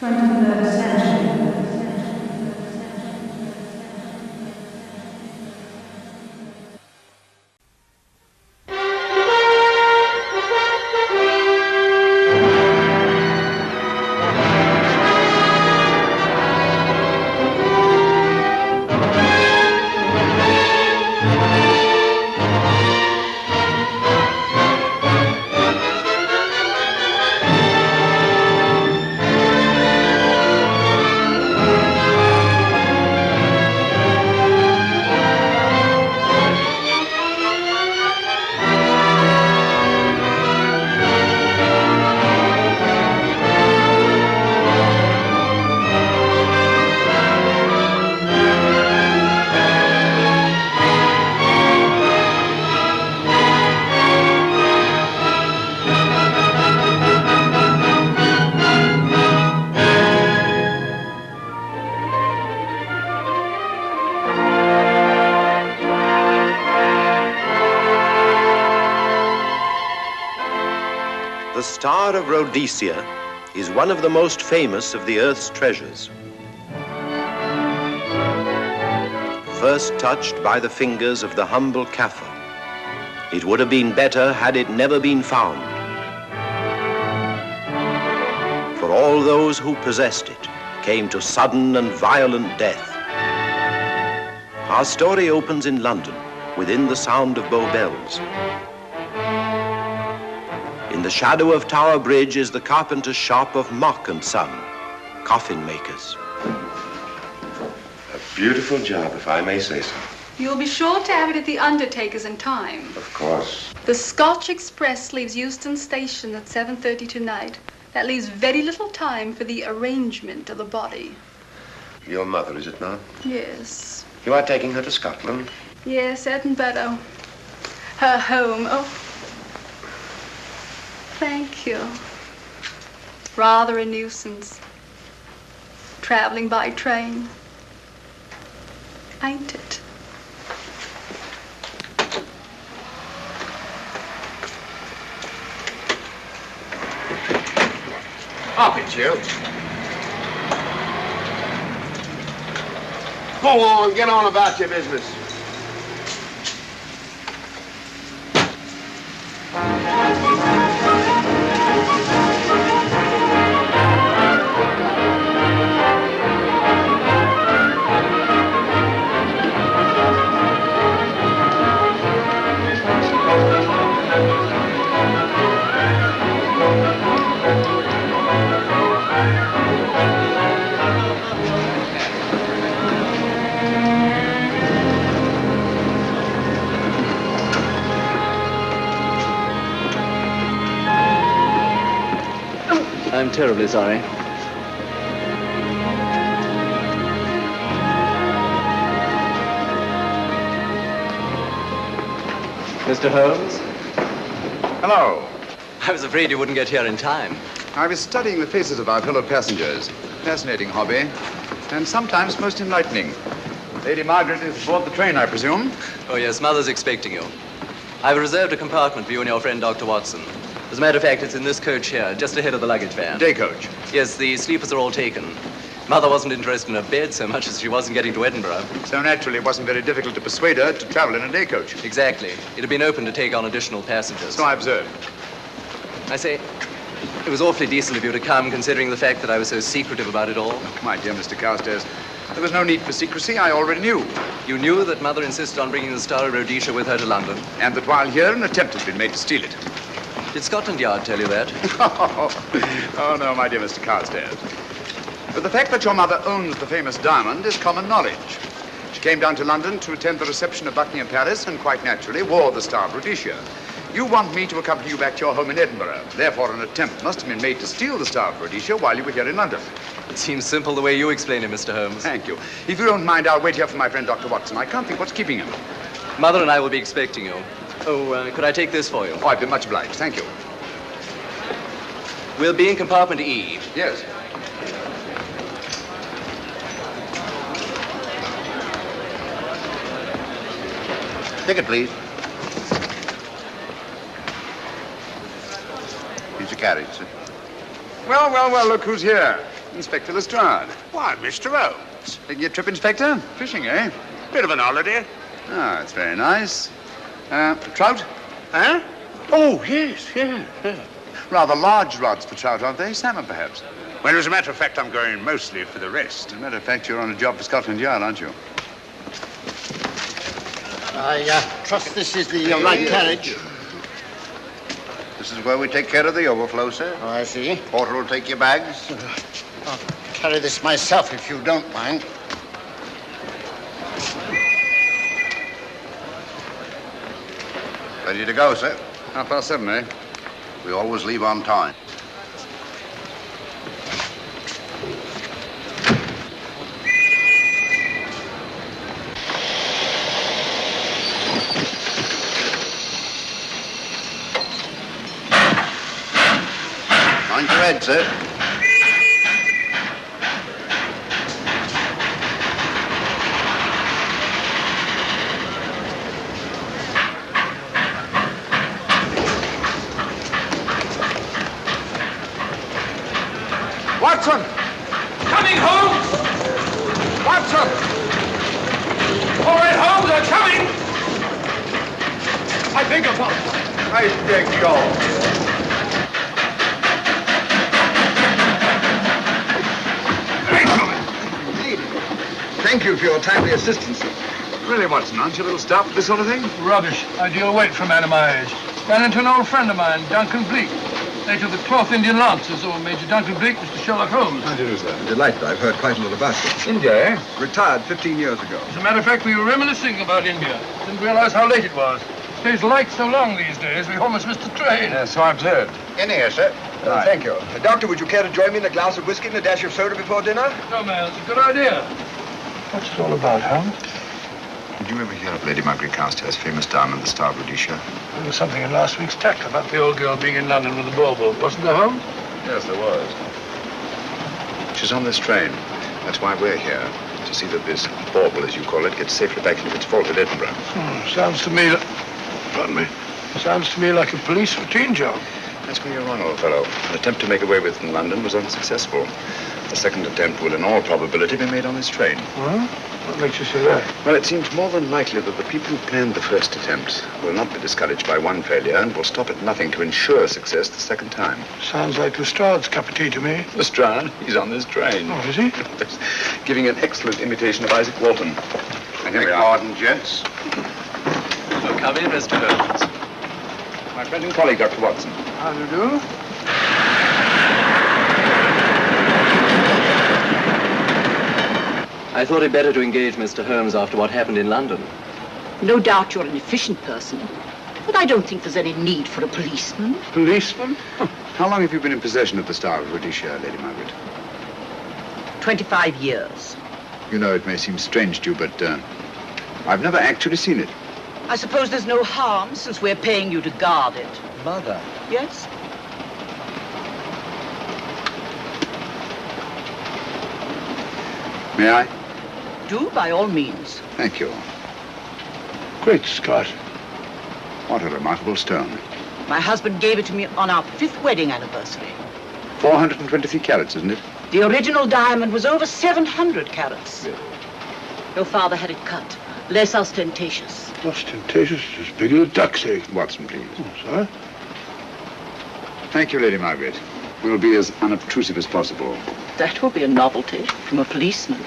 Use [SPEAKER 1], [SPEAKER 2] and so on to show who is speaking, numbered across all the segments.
[SPEAKER 1] 23rd century.
[SPEAKER 2] The Star of Rhodesia is one of the most famous of the Earth's treasures. First touched by the fingers of the humble Kaffir, it would have been better had it never been found. For all those who possessed it came to sudden and violent death. Our story opens in London, within the sound of Bow Bells. In the shadow of Tower Bridge is the carpenter's shop of Mock and Son, coffin makers.
[SPEAKER 3] A beautiful job, if I may say so.
[SPEAKER 4] You'll be sure to have it at the undertaker's in time.
[SPEAKER 3] Of course.
[SPEAKER 4] The Scotch Express leaves Euston Station at 7:30 tonight. That leaves very little time for the arrangement of the body.
[SPEAKER 3] Your mother, is it not?
[SPEAKER 4] Yes.
[SPEAKER 3] You are taking her to Scotland?
[SPEAKER 4] Yes, Edinburgh. Her home. Oh. Thank you. Rather a nuisance. Traveling by train. Ain't it?
[SPEAKER 3] Up it, you. Go on, get on about your business.
[SPEAKER 5] I'm terribly sorry. Mr. Holmes?
[SPEAKER 6] Hello.
[SPEAKER 5] I was afraid you wouldn't get here in time.
[SPEAKER 6] I was studying the faces of our fellow passengers. Fascinating hobby, and sometimes most enlightening. Lady Margaret is aboard the train, I presume?
[SPEAKER 5] Oh, yes, Mother's expecting you. I've reserved a compartment for you and your friend, Dr. Watson. As a matter of fact, it's in this coach here, just ahead of the luggage van.
[SPEAKER 6] Day coach.
[SPEAKER 5] Yes, the sleepers are all taken. Mother wasn't interested in a bed so much as she wasn't getting to Edinburgh.
[SPEAKER 6] So naturally, it wasn't very difficult to persuade her to travel in a day coach.
[SPEAKER 5] Exactly. It had been open to take on additional passengers.
[SPEAKER 6] So I observed.
[SPEAKER 5] I say, it was awfully decent of you to come, considering the fact that I was so secretive about it all.
[SPEAKER 6] My dear Mr. Carstairs, there was no need for secrecy. I already knew.
[SPEAKER 5] You knew that Mother insisted on bringing the Star of Rhodesia with her to London?
[SPEAKER 6] And that while here, an attempt has been made to steal it.
[SPEAKER 5] Did Scotland Yard tell you that?
[SPEAKER 6] Oh, no, my dear Mr. Carstairs. But the fact that your mother owns the famous diamond is common knowledge. She came down to London to attend the reception of Buckingham Palace and quite naturally wore the Star of Rhodesia. You want me to accompany you back to your home in Edinburgh. Therefore, an attempt must have been made to steal the Star of Rhodesia while you were here in London.
[SPEAKER 5] It seems simple the way you explain it, Mr. Holmes.
[SPEAKER 6] Thank you. If you don't mind, I'll wait here for my friend Dr. Watson. I can't think what's keeping him.
[SPEAKER 5] Mother and I will be expecting you. Oh, could I take this for you?
[SPEAKER 6] Oh, I'd be much obliged. Thank you.
[SPEAKER 5] We'll be in compartment E.
[SPEAKER 6] Yes.
[SPEAKER 3] Ticket, please. Here's your carriage, sir.
[SPEAKER 6] Well, look who's here. Inspector Lestrade.
[SPEAKER 7] Why, Mr. Holmes.
[SPEAKER 6] Taking your trip, Inspector? Fishing, eh?
[SPEAKER 7] Bit of an holiday.
[SPEAKER 6] Ah, it's very nice. Trout?
[SPEAKER 7] Huh? Oh, yes.
[SPEAKER 6] Rather large rods for trout, aren't they? Salmon, perhaps?
[SPEAKER 7] Well, as a matter of fact, I'm going mostly for the rest.
[SPEAKER 6] As a matter of fact, you're on a job for Scotland Yard, aren't you?
[SPEAKER 8] I trust this is the right carriage.
[SPEAKER 9] This is where we take care of the overflow, sir.
[SPEAKER 8] Oh, I see.
[SPEAKER 9] Porter will take your bags.
[SPEAKER 8] I'll carry this myself if you don't mind.
[SPEAKER 9] Ready to go, sir.
[SPEAKER 6] 7:30, eh?
[SPEAKER 9] We always leave on time. Mind your head, sir.
[SPEAKER 6] Watson!
[SPEAKER 7] Coming, Holmes!
[SPEAKER 6] Watson!
[SPEAKER 7] All right, Holmes, I'm coming!
[SPEAKER 6] I beg your pardon. I beg your... Thank you for your timely assistance. Really, Watson, aren't you a little stout for this sort of thing?
[SPEAKER 10] Rubbish. Ideal weight for a man of my age. Ran into an old friend of mine, Duncan Bleak. Late of the Cloth Indian Lancers, or Major Duncan Bleak, Mr. Sherlock Holmes.
[SPEAKER 6] How do you do, sir?
[SPEAKER 11] Delighted. I've heard quite a lot about you.
[SPEAKER 6] India, eh?
[SPEAKER 11] Retired 15 years ago.
[SPEAKER 10] As a matter of fact, we were reminiscing about India. Didn't realize how late it was. Stays light so long these days, we almost missed the train.
[SPEAKER 6] Yeah, so I observed.
[SPEAKER 9] In here, sir.
[SPEAKER 6] Right.
[SPEAKER 11] Thank you. Doctor, would you care to join me in a glass of whiskey and a dash of soda before dinner?
[SPEAKER 10] No, man, it's a good idea. What's it all about, Holmes?
[SPEAKER 6] Did you ever hear of Lady Margaret Carstairs' famous diamond, the Star of Rhodesia?
[SPEAKER 10] There was something in last week's tack about the old girl being in London with the bauble, wasn't there, Holmes?
[SPEAKER 6] Yes, there was. She's on this train. That's why we're here, to see that this bauble, as you call it, gets safely back into its vault at Edinburgh.
[SPEAKER 10] Sounds to me like... Pardon me. Sounds to me like a police routine job.
[SPEAKER 6] That's where you're wrong, old fellow. An attempt to make away with in London was unsuccessful. The second attempt will, in all probability, be made on this train.
[SPEAKER 10] Well, what makes you say that?
[SPEAKER 6] Well, it seems more than likely that the people who planned the first attempt will not be discouraged by one failure and will stop at nothing to ensure success the second time.
[SPEAKER 10] Sounds like Lestrade's cup of tea to me.
[SPEAKER 6] Lestrade? He's on this train.
[SPEAKER 10] Oh, is he?
[SPEAKER 6] Giving an excellent imitation of Isaac Walton. And here we are.
[SPEAKER 9] Pardon, gents.
[SPEAKER 5] Oh, come in, Mr. Holmes.
[SPEAKER 6] My friend and colleague, Dr. Watson.
[SPEAKER 10] How do you do?
[SPEAKER 5] I thought it better to engage Mr. Holmes after what happened in London.
[SPEAKER 12] No doubt you're an efficient person, but I don't think there's any need for a policeman.
[SPEAKER 10] Policeman?
[SPEAKER 6] How long have you been in possession of the Star of Rhodesia, Lady Margaret?
[SPEAKER 12] 25 years.
[SPEAKER 6] You know, it may seem strange to you, but I've never actually seen it.
[SPEAKER 12] I suppose there's no harm since we're paying you to guard it.
[SPEAKER 11] Mother.
[SPEAKER 12] Yes?
[SPEAKER 6] May I?
[SPEAKER 12] Do, by all means.
[SPEAKER 6] Thank you.
[SPEAKER 10] Great Scott.
[SPEAKER 6] What a remarkable stone.
[SPEAKER 12] My husband gave it to me on our 5th wedding anniversary.
[SPEAKER 6] 423 carats, isn't it?
[SPEAKER 12] The original diamond was over 700 carats.
[SPEAKER 6] Yeah.
[SPEAKER 12] Your father had it cut, less ostentatious.
[SPEAKER 10] Ostentatious, as big as a duck's egg.
[SPEAKER 6] Watson, please.
[SPEAKER 10] Oh, sir?
[SPEAKER 6] Thank you, Lady Margaret. We'll be as unobtrusive as possible.
[SPEAKER 12] That will be a novelty from a policeman.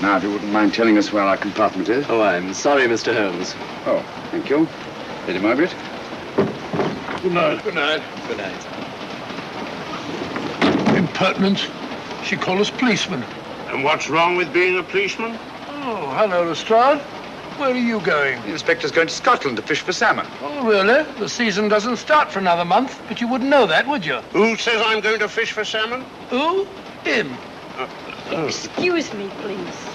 [SPEAKER 6] Now, if you wouldn't mind telling us where our compartment is.
[SPEAKER 5] Oh, I'm sorry, Mr. Holmes.
[SPEAKER 6] Oh, thank you. Lady Margaret?
[SPEAKER 10] Good night. Good night.
[SPEAKER 5] Good night.
[SPEAKER 10] Impertinence. She called us policemen.
[SPEAKER 7] And what's wrong with being a policeman?
[SPEAKER 10] Oh, hello, Lestrade. Where are you going?
[SPEAKER 6] The inspector's going to Scotland to fish for salmon.
[SPEAKER 10] Oh, really? The season doesn't start for another month, but you wouldn't know that, would you?
[SPEAKER 7] Who says I'm going to fish for salmon?
[SPEAKER 10] Who? Him.
[SPEAKER 4] Excuse me, please.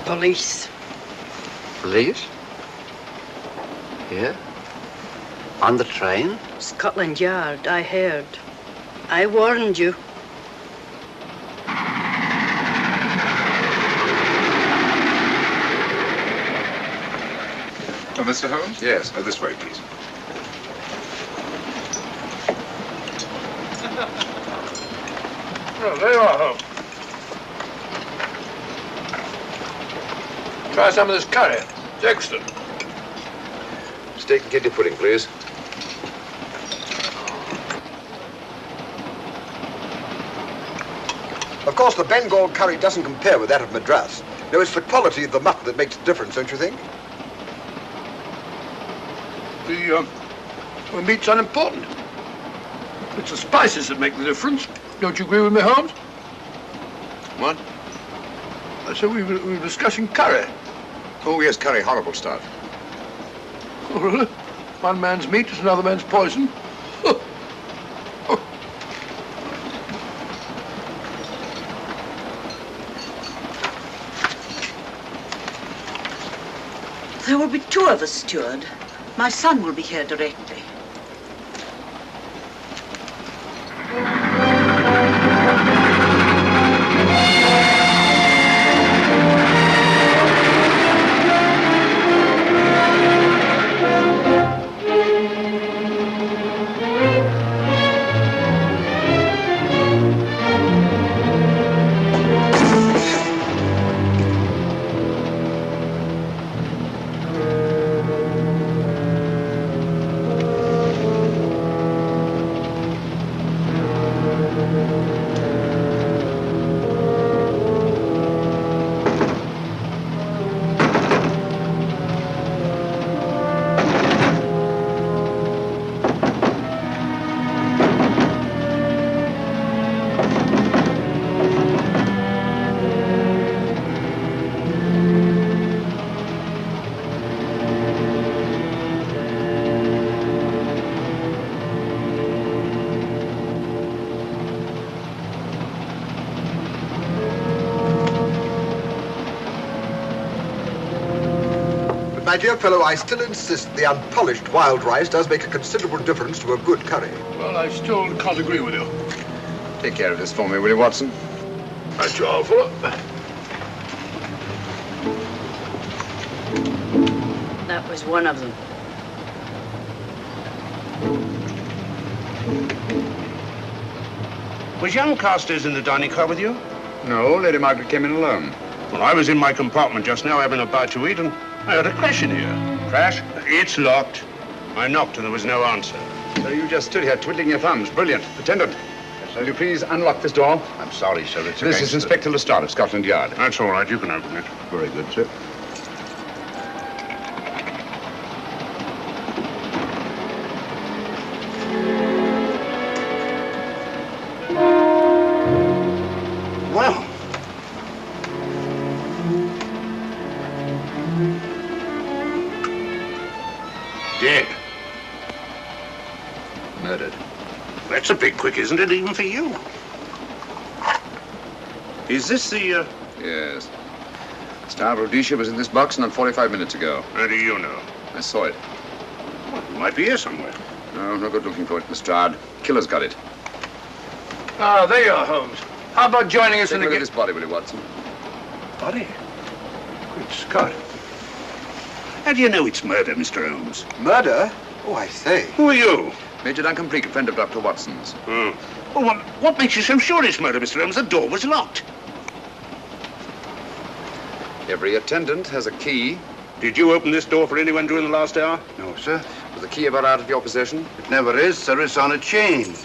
[SPEAKER 4] Police.
[SPEAKER 8] Police? Here? On the train?
[SPEAKER 4] Scotland Yard, I heard. I warned you.
[SPEAKER 7] Oh, Mr. Holmes?
[SPEAKER 6] Yes.
[SPEAKER 7] This way, please.
[SPEAKER 10] Oh, there you are, Holmes. Try some of this curry. It's excellent.
[SPEAKER 3] Steak and kidney pudding, please.
[SPEAKER 11] Of course, the Bengal curry doesn't compare with that of Madras. No, it's the quality of the mutton that makes the difference, don't you think?
[SPEAKER 10] The meat's unimportant. It's the spices that make the difference. Don't you agree with me, Holmes?
[SPEAKER 3] What?
[SPEAKER 10] I said we were discussing curry.
[SPEAKER 3] Oh, yes, curry, horrible stuff.
[SPEAKER 10] Oh, really? One man's meat is another man's poison.
[SPEAKER 12] There will be two of us, steward. My son will be here directly.
[SPEAKER 11] My dear fellow, I still insist the unpolished wild rice does make a considerable difference to a good curry.
[SPEAKER 10] Well, I still can't agree with you.
[SPEAKER 6] Take care of this for me, will you, Watson?
[SPEAKER 10] That's your fault.
[SPEAKER 12] That was one of them.
[SPEAKER 9] Was young Carstairs in the dining car with you?
[SPEAKER 6] No, Lady Margaret came in alone.
[SPEAKER 9] Well, I was in my compartment just now having a bite to eat, and I heard a crash in here.
[SPEAKER 6] Crash?
[SPEAKER 9] It's locked. I knocked and there was no answer.
[SPEAKER 6] So you just stood here twiddling your thumbs. Brilliant. Attendant, will you please unlock this door?
[SPEAKER 9] I'm sorry, sir. It's
[SPEAKER 6] This is Inspector Lestrade of Scotland Yard.
[SPEAKER 9] That's all right. You can open it.
[SPEAKER 6] Very good, sir.
[SPEAKER 9] Well, dead.
[SPEAKER 6] Murdered.
[SPEAKER 9] That's a bit quick, isn't it, even for you? Is this the,
[SPEAKER 6] Yes. Star Rhodesia was in this box not 45 minutes ago.
[SPEAKER 9] How do you know?
[SPEAKER 6] I saw it.
[SPEAKER 9] Well, it might be here somewhere.
[SPEAKER 6] No good looking for it, Lestrade. Killer's got it.
[SPEAKER 10] Ah, there you are, Holmes. How about joining us
[SPEAKER 6] Take
[SPEAKER 10] in
[SPEAKER 6] a
[SPEAKER 10] the...
[SPEAKER 6] look at this body, will you, Watson?
[SPEAKER 9] Body? Good Scott. How do you know it's murder, Mr. Holmes?
[SPEAKER 11] Murder? Oh, I say.
[SPEAKER 9] Who are you?
[SPEAKER 6] Major Duncan Bleak, a friend of Dr. Watson's.
[SPEAKER 9] Oh. Well, what makes you so sure it's murder, Mr. Holmes? The door was locked.
[SPEAKER 6] Every attendant has a key.
[SPEAKER 9] Did you open this door for anyone during the last hour?
[SPEAKER 11] No, sir.
[SPEAKER 6] Was the key ever out of your possession?
[SPEAKER 11] It never is, sir. It's on a chain.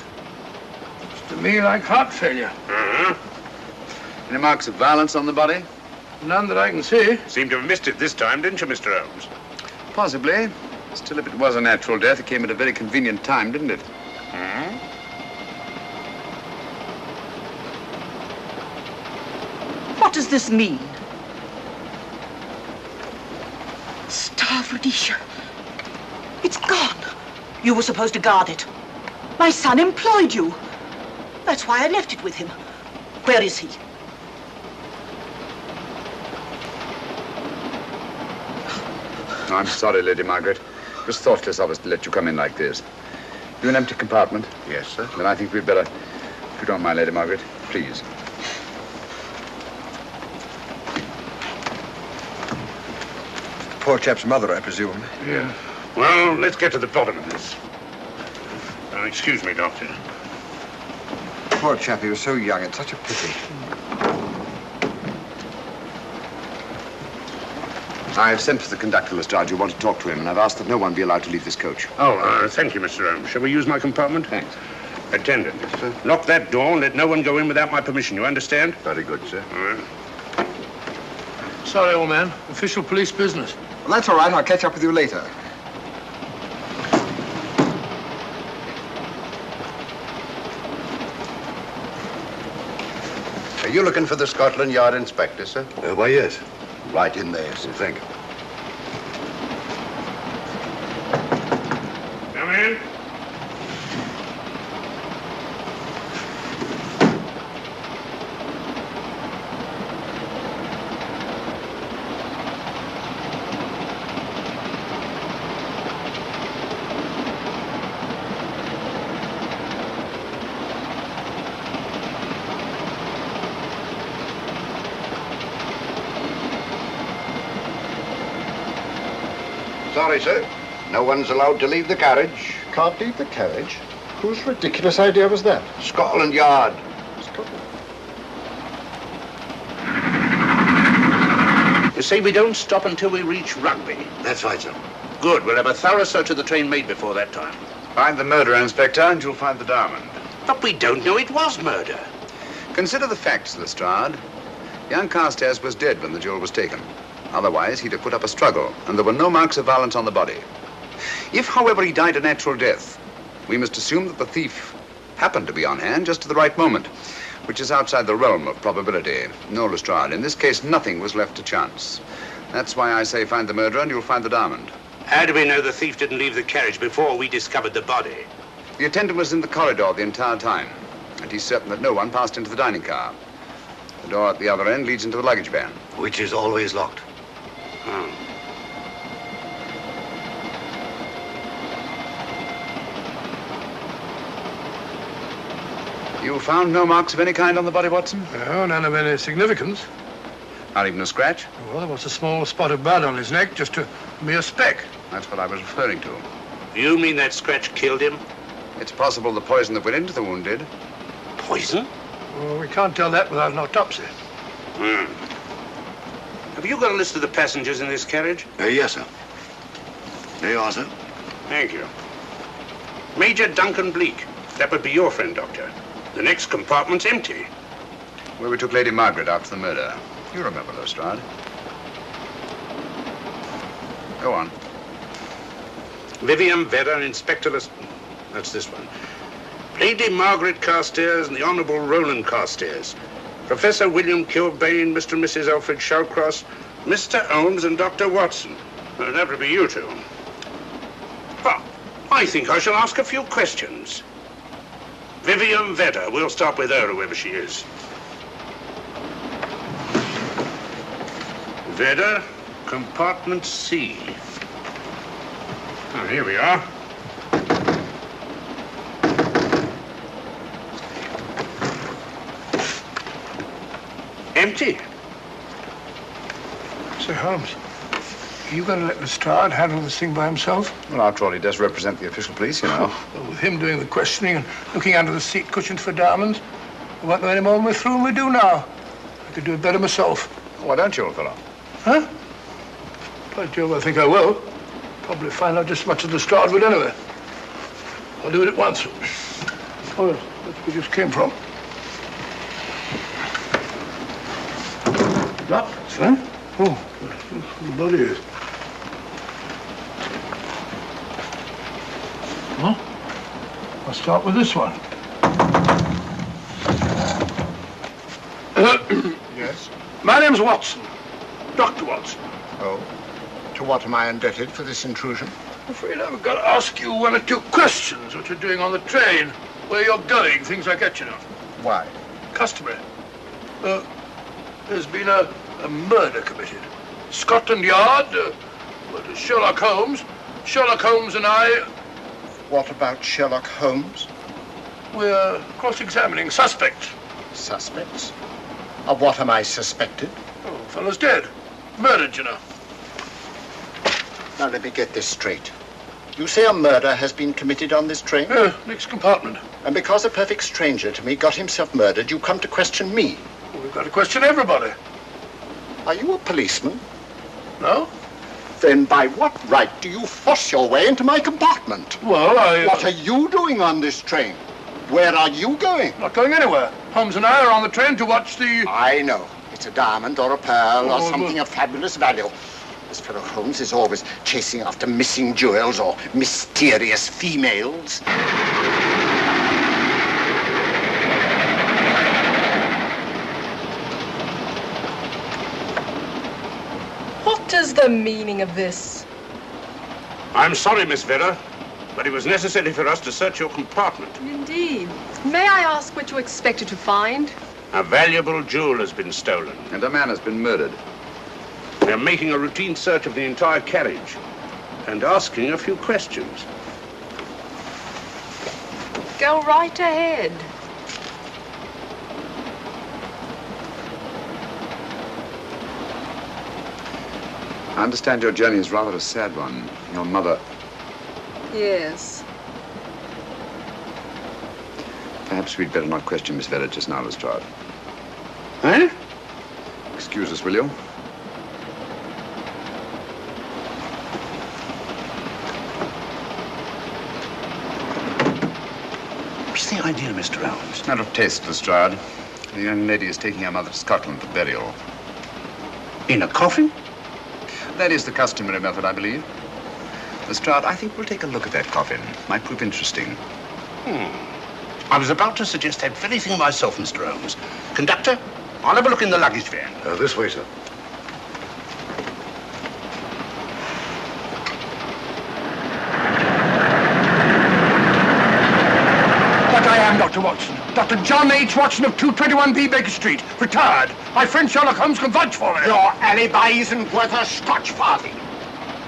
[SPEAKER 10] To me, like heart failure.
[SPEAKER 9] Uh-huh.
[SPEAKER 6] Any marks of violence on the body?
[SPEAKER 10] None that I can see.
[SPEAKER 9] Seemed to have missed it this time, didn't you, Mr. Holmes?
[SPEAKER 6] Possibly. Still, if it was a natural death, it came at a very convenient time, didn't it?
[SPEAKER 9] Hmm?
[SPEAKER 12] What does this mean? Star of Rhodesia. It's gone. You were supposed to guard it. My son employed you. That's why I left it with him. Where is he?
[SPEAKER 6] I'm sorry, Lady Margaret. It was thoughtless of us to let you come in like this. You an empty compartment?
[SPEAKER 11] Yes, sir.
[SPEAKER 6] Then I think we'd better, if you don't mind, Lady Margaret, please.
[SPEAKER 11] poor chap's mother, I presume.
[SPEAKER 9] Yeah. Well, let's get to the bottom of this. Excuse me, Doctor.
[SPEAKER 11] Poor chap, he was so young. It's such a pity.
[SPEAKER 6] I've sent for the conductor, Lestrade. You want to talk to him, and I've asked that no one be allowed to leave this coach.
[SPEAKER 9] Oh, thank you, Mr. Holmes. Shall we use my compartment?
[SPEAKER 6] Thanks.
[SPEAKER 9] Attendant, sir. Lock that door and let no one go in without my permission. You understand?
[SPEAKER 6] Very good, sir.
[SPEAKER 9] All right.
[SPEAKER 10] Sorry, old man. Official police business.
[SPEAKER 11] Well, that's all right. I'll catch up with you later.
[SPEAKER 3] Are you looking for the Scotland Yard inspector, sir?
[SPEAKER 6] Why, yes.
[SPEAKER 3] Right in there, sir.
[SPEAKER 6] Thank you.
[SPEAKER 9] Come in.
[SPEAKER 3] Sorry, sir. No one's allowed to leave the carriage.
[SPEAKER 8] Can't leave the carriage? Whose ridiculous idea was that?
[SPEAKER 3] Scotland Yard.
[SPEAKER 9] You see, we don't stop until we reach Rugby.
[SPEAKER 3] That's right, sir.
[SPEAKER 9] Good. We'll have a thorough search of the train made before that time.
[SPEAKER 6] Find the murderer, Inspector, and you'll find the diamond.
[SPEAKER 9] But we don't know it was murder.
[SPEAKER 6] Consider the facts, Lestrade. Young Carstairs was dead when the jewel was taken. Otherwise, he'd have put up a struggle, and there were no marks of violence on the body. If, however, he died a natural death, we must assume that the thief happened to be on hand just at the right moment, which is outside the realm of probability. No, Lestrade, in this case, nothing was left to chance. That's why I say find the murderer and you'll find the diamond.
[SPEAKER 9] How do we know the thief didn't leave the carriage before we discovered the body?
[SPEAKER 6] The attendant was in the corridor the entire time, and he's certain that no one passed into the dining car. The door at the other end leads into the luggage van.
[SPEAKER 3] Which is always locked.
[SPEAKER 9] Oh.
[SPEAKER 6] You found no marks of any kind on the body, Watson?
[SPEAKER 10] No, none of any significance.
[SPEAKER 6] Not even a scratch?
[SPEAKER 10] Well, there was a small spot of blood on his neck, just a mere speck.
[SPEAKER 6] That's what I was referring to.
[SPEAKER 9] You mean that scratch killed him?
[SPEAKER 6] It's possible the poison that went into the wound did.
[SPEAKER 9] Poison?
[SPEAKER 10] Well, we can't tell that without an autopsy.
[SPEAKER 9] Have you got a list of the passengers in this carriage?
[SPEAKER 3] Yes, sir. There you are, sir.
[SPEAKER 9] Thank you. Major Duncan Bleak. That would be your friend, Doctor. The next compartment's empty.
[SPEAKER 6] Where we took Lady Margaret after the murder. You remember, Lestrade. Go on.
[SPEAKER 9] Vivian Vedder, Inspector That's this one. Lady Margaret Carstairs and the Honourable Roland Carstairs. Professor William Kilbane, Mr. and Mrs. Alfred Shawcross, Mr. Holmes and Dr. Watson. Well, that would be you two. Well, I think I shall ask a few questions. Vivian Vedder. We'll start with her, whoever she is. Vedder, compartment C. Oh, here we are. Empty.
[SPEAKER 10] Sir Holmes, are you going to let Lestrade handle this thing by himself?
[SPEAKER 6] Well, after all, he does represent the official police, you know.
[SPEAKER 10] Well, with him doing the questioning and looking under the seat cushions for diamonds, we won't know any more when we're through than we do now. I could do it better myself.
[SPEAKER 6] Why don't you, old fellow?
[SPEAKER 10] Huh? By Jove, I think I will. Probably find out just as much as Lestrade would anyway. I'll do it at once. Oh, yes, that's where we just came from. Lock, sir? Oh, the body is. Well, I'll start with this one.
[SPEAKER 8] Yes?
[SPEAKER 10] My name's Watson. Dr. Watson.
[SPEAKER 8] Oh. To what am I indebted for this intrusion?
[SPEAKER 10] I'm afraid I've got to ask you one or two questions. What you're doing on the train, where you're going, things like that, you know.
[SPEAKER 8] Why?
[SPEAKER 10] Customary. There's been a murder committed. Scotland Yard, Sherlock Holmes. Sherlock Holmes and I...
[SPEAKER 8] What about Sherlock Holmes?
[SPEAKER 10] We're cross-examining suspects.
[SPEAKER 8] Suspects? Of what am I suspected?
[SPEAKER 10] Oh, fellow's dead. Murdered, you know.
[SPEAKER 8] Now, let me get this straight. You say a murder has been committed on this train?
[SPEAKER 10] Next compartment.
[SPEAKER 8] And because a perfect stranger to me got himself murdered, you come to question me?
[SPEAKER 10] Well, we've got to question everybody.
[SPEAKER 8] Are you a policeman?
[SPEAKER 10] No.
[SPEAKER 8] Then by what right do you force your way into my compartment?
[SPEAKER 10] Well,
[SPEAKER 8] What are you doing on this train? Where are you going?
[SPEAKER 10] Not going anywhere. Holmes and I are on the train to watch the...
[SPEAKER 8] I know. It's a diamond or a pearl or something of fabulous value. This fellow Holmes is always chasing after missing jewels or mysterious females.
[SPEAKER 13] What is the meaning of this?
[SPEAKER 9] I'm sorry, Miss Vera, but it was necessary for us to search your compartment.
[SPEAKER 13] Indeed. May I ask what you expected to find?
[SPEAKER 9] A valuable jewel has been stolen.
[SPEAKER 6] And a man has been murdered.
[SPEAKER 9] We're making a routine search of the entire carriage and asking a few questions.
[SPEAKER 13] Go right ahead.
[SPEAKER 6] I understand your journey is rather a sad one. Your mother...
[SPEAKER 13] Yes.
[SPEAKER 6] Perhaps we'd better not question Miss Vera just now, Lestrade.
[SPEAKER 9] Eh?
[SPEAKER 6] Excuse us, will you?
[SPEAKER 9] What's the idea, Mr. Holmes?
[SPEAKER 6] Matter of taste, Lestrade. The young lady is taking her mother to Scotland for burial.
[SPEAKER 9] In a coffin?
[SPEAKER 6] That is the customary method, I believe. Lestrade, I think we'll take a look at that coffin. Might prove interesting.
[SPEAKER 9] I was about to suggest that very thing myself, Mr. Holmes. Conductor, I'll have a look in the luggage van.
[SPEAKER 11] This way, sir.
[SPEAKER 10] But I am Dr. Watson. Dr. John H. Watson of 221B Baker Street. Retired. My friend Sherlock Holmes can vouch for me.
[SPEAKER 8] Your alibi isn't worth a Scotch farthing.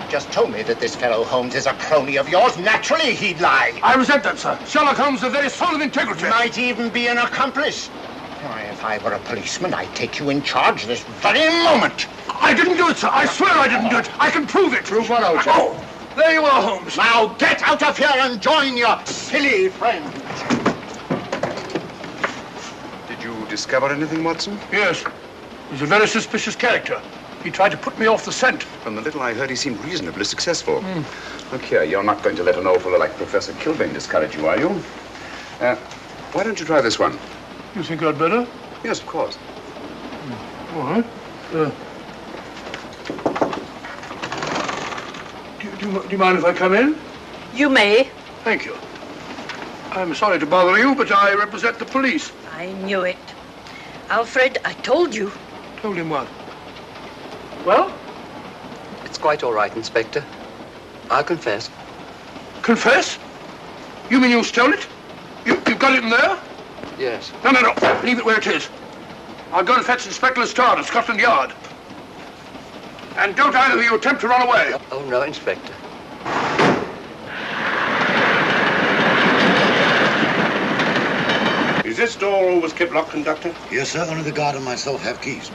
[SPEAKER 8] Just told me that this fellow Holmes is a crony of yours. Naturally, he'd lie.
[SPEAKER 10] I resent that, sir. Sherlock Holmes is the very soul of integrity.
[SPEAKER 8] Might even be an accomplice. Why, if I were a policeman, I'd take you in charge this very moment.
[SPEAKER 10] I didn't do it, sir. I swear I didn't do it. I can prove it.
[SPEAKER 8] Prove what, old chap?
[SPEAKER 10] Oh, there you are, Holmes.
[SPEAKER 8] Now get out of here and join your silly friends.
[SPEAKER 6] Did you discover anything, Watson?
[SPEAKER 10] Yes. He's a very suspicious character. He tried to put me off the scent.
[SPEAKER 6] From the little I heard, he seemed reasonably successful. Look here, you're not going to let an old fellow like Professor Kilbane discourage you, are you? Why don't you try this one?
[SPEAKER 10] You think I'd better?
[SPEAKER 6] Yes, of course.
[SPEAKER 10] All right. Do you mind if I come in?
[SPEAKER 12] You may.
[SPEAKER 10] Thank you. I'm sorry to bother you, but I represent the police.
[SPEAKER 12] I knew it. Alfred, I told you.
[SPEAKER 10] Told him what? Well?
[SPEAKER 5] It's quite all right, Inspector. I'll confess.
[SPEAKER 10] Confess? You mean you stole it? You've got it in there?
[SPEAKER 5] Yes.
[SPEAKER 10] No. Leave it where it is. I'll go and fetch Inspector Lestrade at Scotland Yard. And don't either of you attempt to run away.
[SPEAKER 5] Oh, no, Inspector.
[SPEAKER 9] Is this door always kept locked, Conductor?
[SPEAKER 14] Yes, sir. Only the guard and myself have keys.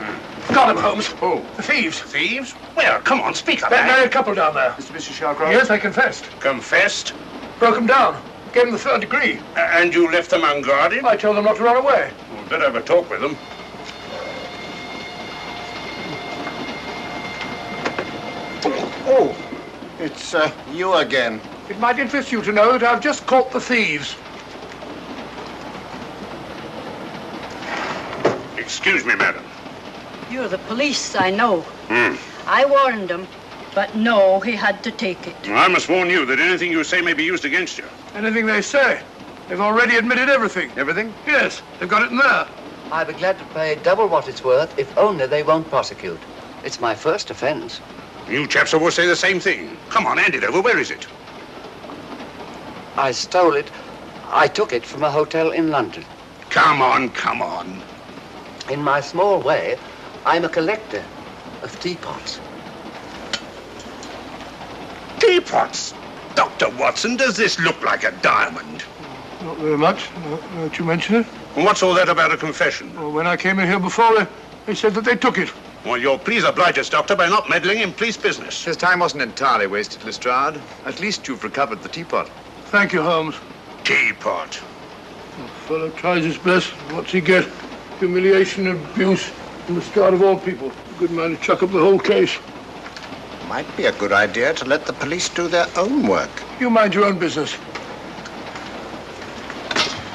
[SPEAKER 10] Got him, Holmes.
[SPEAKER 9] Oh.
[SPEAKER 10] The thieves.
[SPEAKER 9] Thieves? Where? Come on, speak up.
[SPEAKER 10] That married couple down there.
[SPEAKER 6] Mr. Sherlock?
[SPEAKER 10] Yes, they confessed.
[SPEAKER 9] Confessed?
[SPEAKER 10] Broke them down. Gave them the 3rd degree.
[SPEAKER 9] And you left them unguarded?
[SPEAKER 10] I told them not to run away.
[SPEAKER 9] We'd better have a talk with them.
[SPEAKER 8] Oh, it's you again.
[SPEAKER 10] It might interest you to know that I've just caught the thieves.
[SPEAKER 9] Excuse me, madam.
[SPEAKER 12] You're the police, I know. I warned him, but no, he had to take it.
[SPEAKER 9] I must warn you that anything you say may be used against you.
[SPEAKER 10] Anything they say. They've already admitted everything.
[SPEAKER 6] Everything?
[SPEAKER 10] Yes, they've got it in there.
[SPEAKER 5] I'd be glad to pay double what it's worth if only they won't prosecute. It's my first offense.
[SPEAKER 9] You chaps always say the same thing. Come on, hand it over. Where is it?
[SPEAKER 5] I stole it. I took it from a hotel in London.
[SPEAKER 9] Come on.
[SPEAKER 5] In my small way, I'm a collector of teapots.
[SPEAKER 9] Teapots? Dr. Watson, does this look like a diamond?
[SPEAKER 10] Not very much, now that you mention it.
[SPEAKER 9] And what's all that about a confession?
[SPEAKER 10] Well, when I came in here before, they said that they took it.
[SPEAKER 9] Well, you'll please oblige us, Doctor, by not meddling in police business.
[SPEAKER 6] His time wasn't entirely wasted, Lestrade. At least you've recovered the teapot.
[SPEAKER 10] Thank you, Holmes.
[SPEAKER 9] Teapot.
[SPEAKER 10] The fellow tries his best. What's he get? Humiliation and abuse from the start of all people. A good man to chuck up the whole case.
[SPEAKER 8] Might be a good idea to let the police do their own work.
[SPEAKER 10] You mind your own business.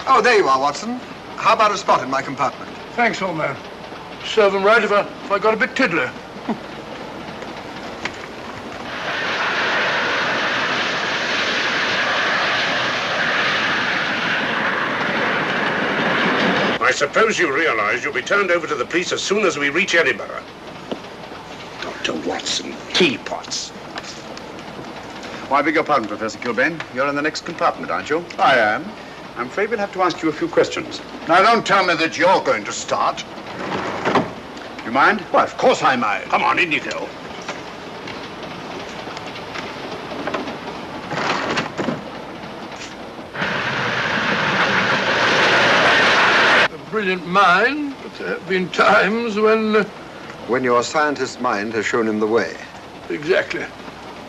[SPEAKER 11] Oh, there you are, Watson. How about a spot in my compartment?
[SPEAKER 10] Thanks, old man. Serve him right if I got a bit tiddler.
[SPEAKER 9] I suppose you realize you'll be turned over to the police as soon as we reach Edinburgh. Dr. Watson, teapots.
[SPEAKER 6] Well, I beg your pardon, Professor Kilbane. You're in the next compartment, aren't you?
[SPEAKER 8] I am.
[SPEAKER 6] I'm afraid we'll have to ask you a few questions.
[SPEAKER 8] Now, don't tell me that you're going to start.
[SPEAKER 6] You mind?
[SPEAKER 8] Well, of course I mind.
[SPEAKER 9] Come on, in you go.
[SPEAKER 10] A brilliant mind, but there have been times when...
[SPEAKER 11] When your scientist's mind has shown him the way.
[SPEAKER 10] Exactly.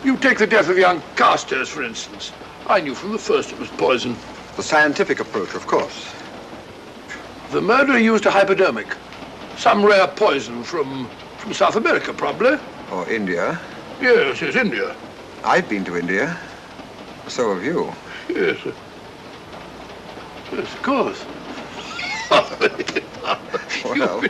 [SPEAKER 10] You take the death of young Carstairs, for instance. I knew from the first it was poison.
[SPEAKER 11] The scientific approach, of course.
[SPEAKER 10] The murderer used a hypodermic. Some rare poison from South America, probably.
[SPEAKER 11] Or India.
[SPEAKER 10] Yes, India.
[SPEAKER 11] I've been to India. So have you.
[SPEAKER 10] Yes. Yes, of course.
[SPEAKER 11] Well...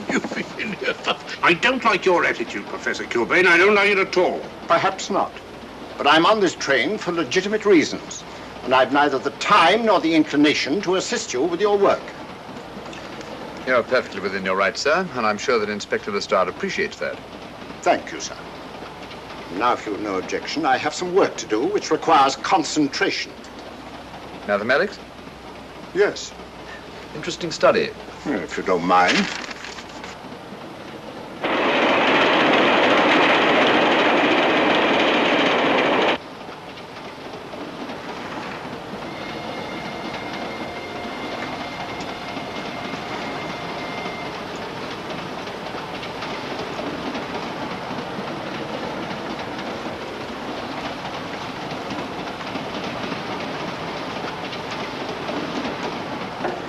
[SPEAKER 10] You've been in here.
[SPEAKER 9] I don't like your attitude, Professor Kilbane. I don't like it at all.
[SPEAKER 8] Perhaps not. But I'm on this train for legitimate reasons. And I've neither the time nor the inclination to assist you with your work.
[SPEAKER 6] You're perfectly within your rights, sir, and I'm sure that Inspector Lestrade appreciates that.
[SPEAKER 8] Thank you, sir. Now, if you've no objection, I have some work to do which requires concentration.
[SPEAKER 6] Mathematics?
[SPEAKER 8] Yes.
[SPEAKER 6] Interesting study.
[SPEAKER 8] If you don't mind.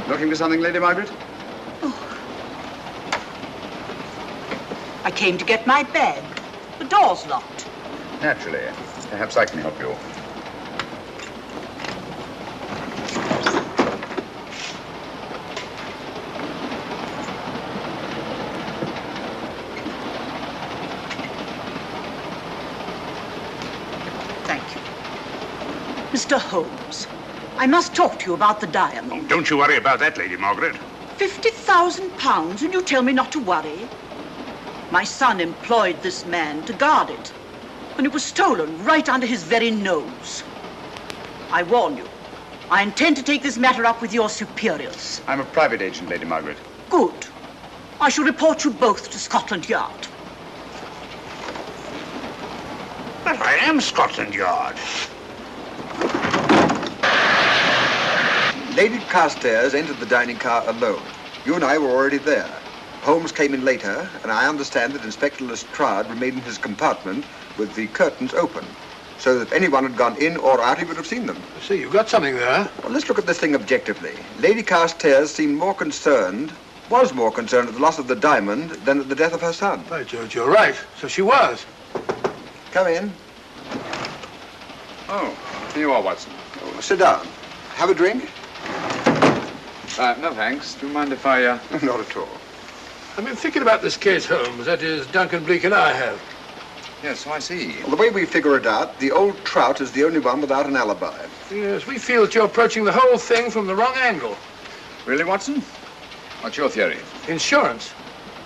[SPEAKER 6] Looking for something, Lady Margaret?
[SPEAKER 12] I came to get my bag. The door's locked.
[SPEAKER 6] Naturally. Perhaps I can help you.
[SPEAKER 12] Thank you. Mr. Holmes, I must talk to you about the diamond.
[SPEAKER 9] Oh, don't you worry about that, Lady Margaret.
[SPEAKER 12] £50,000, and you tell me not to worry? My son employed this man to guard it, and it was stolen right under his very nose. I warn you, I intend to take this matter up with your superiors.
[SPEAKER 6] I'm a private agent, Lady Margaret.
[SPEAKER 12] Good. I shall report you both to Scotland Yard.
[SPEAKER 9] But I am Scotland Yard.
[SPEAKER 11] Lady Carstairs entered the dining car alone. You and I were already there. Holmes came in later, and I understand that Inspector Lestrade remained in his compartment with the curtains open, so that if anyone had gone in or out, he would have seen them.
[SPEAKER 10] See, you've got something there.
[SPEAKER 11] Well, let's look at this thing objectively. Lady Carstairs seemed was more concerned at the loss of the diamond than at the death of her son.
[SPEAKER 10] By George, you're right. So she was.
[SPEAKER 11] Come in.
[SPEAKER 6] Oh, here you are, Watson.
[SPEAKER 11] Oh, sit down. Have a drink?
[SPEAKER 6] No, thanks. Do you mind if I,
[SPEAKER 11] Not at all.
[SPEAKER 10] I've been thinking about this case, Holmes. That is, Duncan Bleak and I have.
[SPEAKER 6] Yes, so I see.
[SPEAKER 11] Well, the way we figure it out, the old trout is the only one without an alibi.
[SPEAKER 10] Yes, we feel that you're approaching the whole thing from the wrong angle.
[SPEAKER 6] Really, Watson? What's your theory?
[SPEAKER 10] Insurance.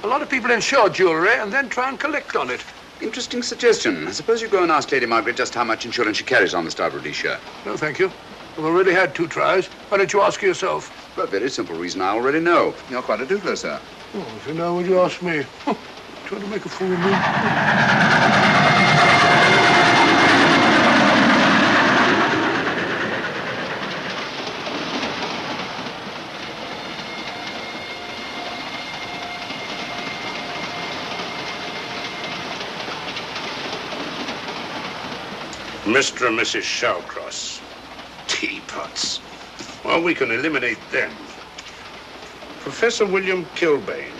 [SPEAKER 10] A lot of people insure jewelry and then try and collect on it.
[SPEAKER 6] Interesting suggestion. I suppose you go and ask Lady Margaret just how much insurance she carries on the starboard issue.
[SPEAKER 10] No, thank you. We've already had 2 tries. Why don't you ask her yourself?
[SPEAKER 6] For a very simple reason I already know. You're quite a doodler, sir.
[SPEAKER 10] Oh, if you know, would you ask me? Trying to make a fool of me.
[SPEAKER 9] Mr. and Mrs. Shallcross. Teapots. Well, we can eliminate them. Professor William Kilbane.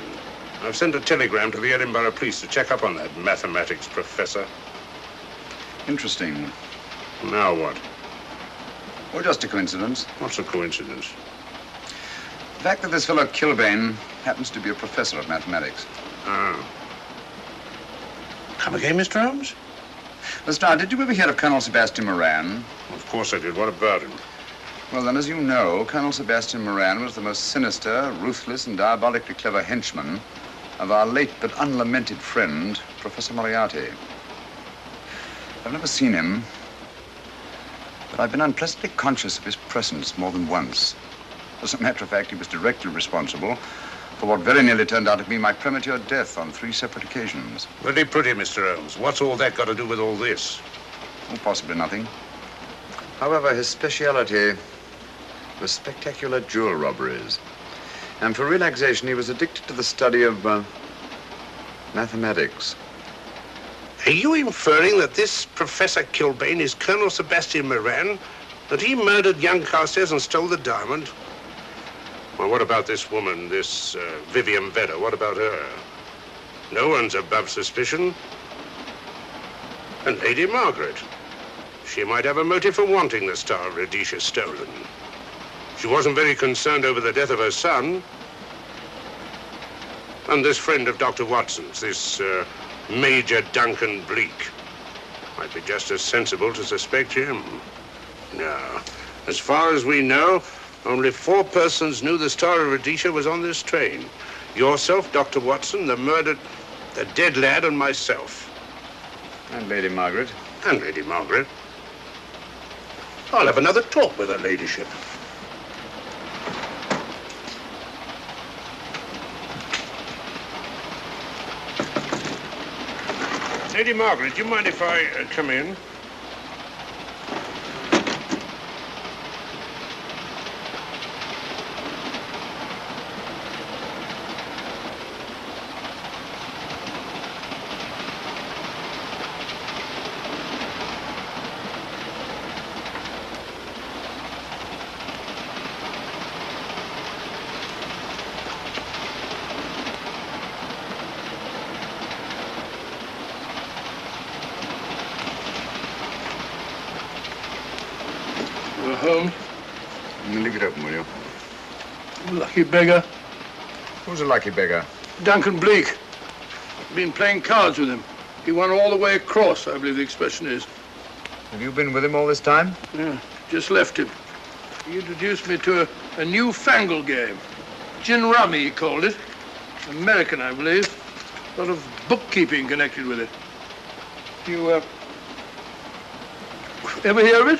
[SPEAKER 9] I've sent a telegram to the Edinburgh police to check up on that mathematics professor.
[SPEAKER 6] Interesting.
[SPEAKER 9] Now what?
[SPEAKER 6] Well, just a coincidence.
[SPEAKER 9] What's a coincidence?
[SPEAKER 6] The fact that this fellow Kilbane happens to be a professor of mathematics.
[SPEAKER 9] Ah. Come again, Mr. Holmes?
[SPEAKER 6] Lestrade, did you ever hear of Colonel Sebastian Moran?
[SPEAKER 9] Of course I did. What about him?
[SPEAKER 6] Well, then, as you know, Colonel Sebastian Moran was the most sinister, ruthless, and diabolically clever henchman of our late but unlamented friend, Professor Moriarty. I've never seen him, but I've been unpleasantly conscious of his presence more than once. As a matter of fact, he was directly responsible for what very nearly turned out to be my premature death on 3 separate occasions.
[SPEAKER 9] Very pretty, Mr. Holmes. What's all that got to do with all this?
[SPEAKER 6] Oh, possibly nothing. However, his speciality was spectacular jewel robberies. And for relaxation, he was addicted to the study of mathematics.
[SPEAKER 9] Are you inferring that this Professor Kilbane is Colonel Sebastian Moran? That he murdered young Carstairs and stole the diamond? Well, what about this woman, this Vivian Vedder? What about her? No one's above suspicion. And Lady Margaret. She might have a motive for wanting the Star of Rhodesia stolen. She wasn't very concerned over the death of her son. And this friend of Dr. Watson's, this Major Duncan Bleak, might be just as sensible to suspect him. No. As far as we know, only 4 persons knew the Star of Rhodesia was on this train. Yourself, Dr. Watson, the dead lad, and myself.
[SPEAKER 6] And Lady Margaret.
[SPEAKER 9] And Lady Margaret. I'll have another talk with her ladyship. Lady Margaret, do you mind if I come in?
[SPEAKER 10] Holmes?
[SPEAKER 6] Leave it open, will you?
[SPEAKER 10] Lucky beggar.
[SPEAKER 6] Who's a lucky beggar?
[SPEAKER 10] Duncan Bleak. Been playing cards with him. He won all the way across, I believe the expression is.
[SPEAKER 6] Have you been with him all this time?
[SPEAKER 10] Yeah, just left him. He introduced me to a newfangled game. Gin rummy, he called it. American, I believe. A lot of bookkeeping connected with it. You, ever hear of it?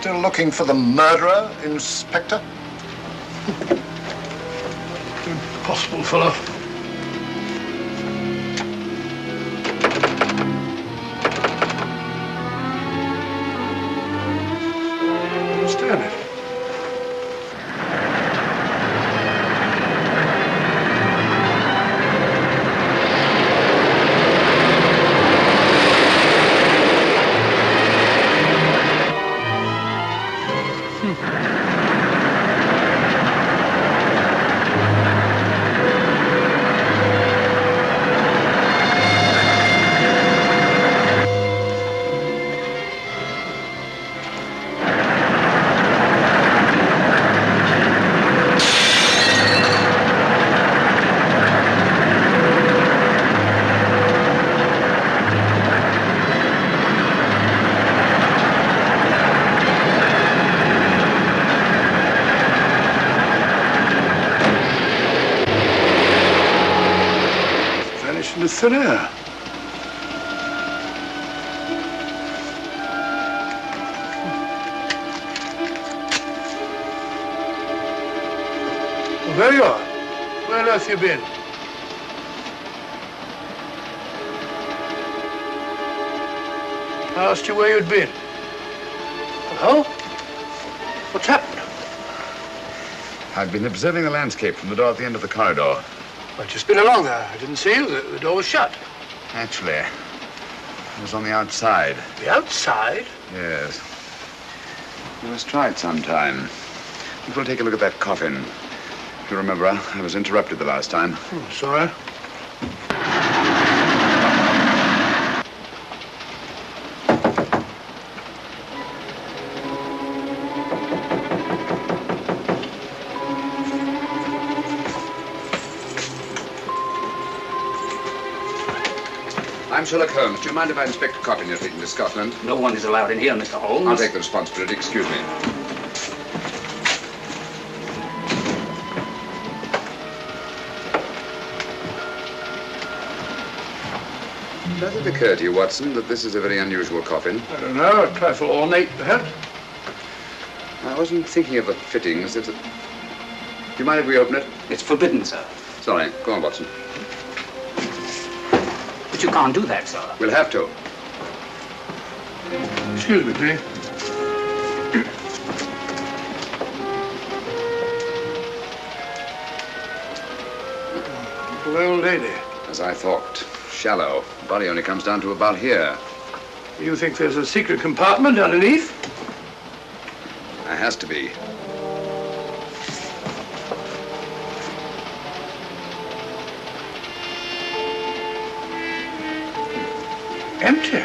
[SPEAKER 8] Still looking for the murderer, Inspector?
[SPEAKER 10] Impossible, fellow. I understand it. on air. Well, there you are. Where on earth you been? I asked you where you'd been. Hello? What's happened?
[SPEAKER 6] I've been observing the landscape from the door at the end of the corridor.
[SPEAKER 10] I've just been along there. I didn't see you. The door was shut.
[SPEAKER 6] Actually, I was on the outside.
[SPEAKER 10] The outside?
[SPEAKER 6] Yes. We must try it sometime. We'll take a look at that coffin. If you remember, I was interrupted the last time.
[SPEAKER 10] Oh, sorry.
[SPEAKER 6] I'm Sherlock Holmes. Do you mind if I inspect a coffin you're taking to Scotland?
[SPEAKER 15] No one is allowed in here, Mr. Holmes.
[SPEAKER 6] I'll take the responsibility. Excuse me. Does it occur to you, Watson, that this is a very unusual coffin?
[SPEAKER 10] I don't know. A trifle ornate, perhaps.
[SPEAKER 6] I wasn't thinking of the fittings. Do you mind if we open it?
[SPEAKER 15] It's forbidden, sir.
[SPEAKER 6] Sorry. Go on, Watson.
[SPEAKER 15] But you can't do that, sir.
[SPEAKER 6] We'll have to.
[SPEAKER 10] Excuse me, please. Little old lady.
[SPEAKER 6] As I thought. Shallow. The body only comes down to about here.
[SPEAKER 10] You think there's a secret compartment underneath?
[SPEAKER 6] There has to be.
[SPEAKER 10] Empty.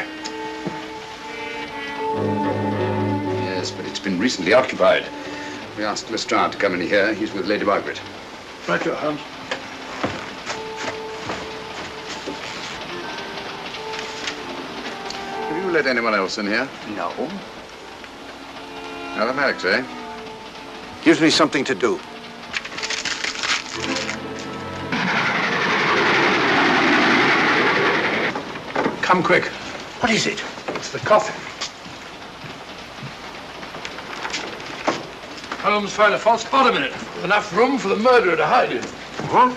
[SPEAKER 6] Yes, but it's been recently occupied. We asked Lestrade to come in here. He's with Lady Margaret.
[SPEAKER 10] Right, your Holmes.
[SPEAKER 6] Have you let anyone else in here?
[SPEAKER 15] No.
[SPEAKER 6] Automatics, eh?
[SPEAKER 14] Gives me something to do.
[SPEAKER 10] Come quick.
[SPEAKER 14] What is it?
[SPEAKER 10] It's the coffin. Holmes found a false bottom in it. Enough room for the murderer to hide in.
[SPEAKER 14] Huh?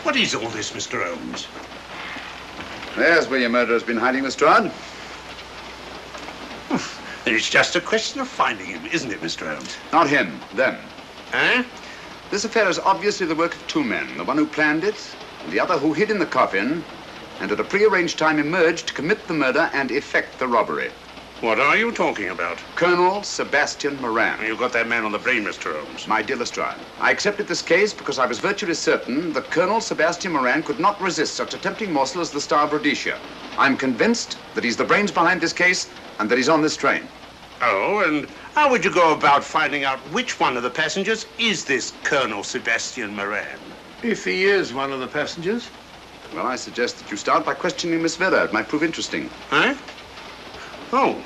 [SPEAKER 9] What is all this, Mr. Holmes?
[SPEAKER 6] There's where your murderer's been hiding, Lestrade.
[SPEAKER 9] It's just a question of finding him, isn't it, Mr. Holmes?
[SPEAKER 6] Not him, them.
[SPEAKER 9] Eh?
[SPEAKER 6] This affair is obviously the work of two men. The one who planned it, and the other who hid in the coffin, and at a prearranged time emerged to commit the murder and effect the robbery.
[SPEAKER 9] What are you talking about?
[SPEAKER 6] Colonel Sebastian Moran.
[SPEAKER 9] You've got that man on the brain, Mr. Holmes.
[SPEAKER 6] My dear Lestrade, I accepted this case because I was virtually certain that Colonel Sebastian Moran could not resist such a tempting morsel as the Star of Rhodesia. I'm convinced that he's the brains behind this case and that he's on this train.
[SPEAKER 9] Oh, and how would you go about finding out which one of the passengers is this Colonel Sebastian Moran?
[SPEAKER 10] If he is one of the passengers.
[SPEAKER 6] Well, I suggest that you start by questioning Miss Vera. It might prove interesting.
[SPEAKER 9] Eh? Oh.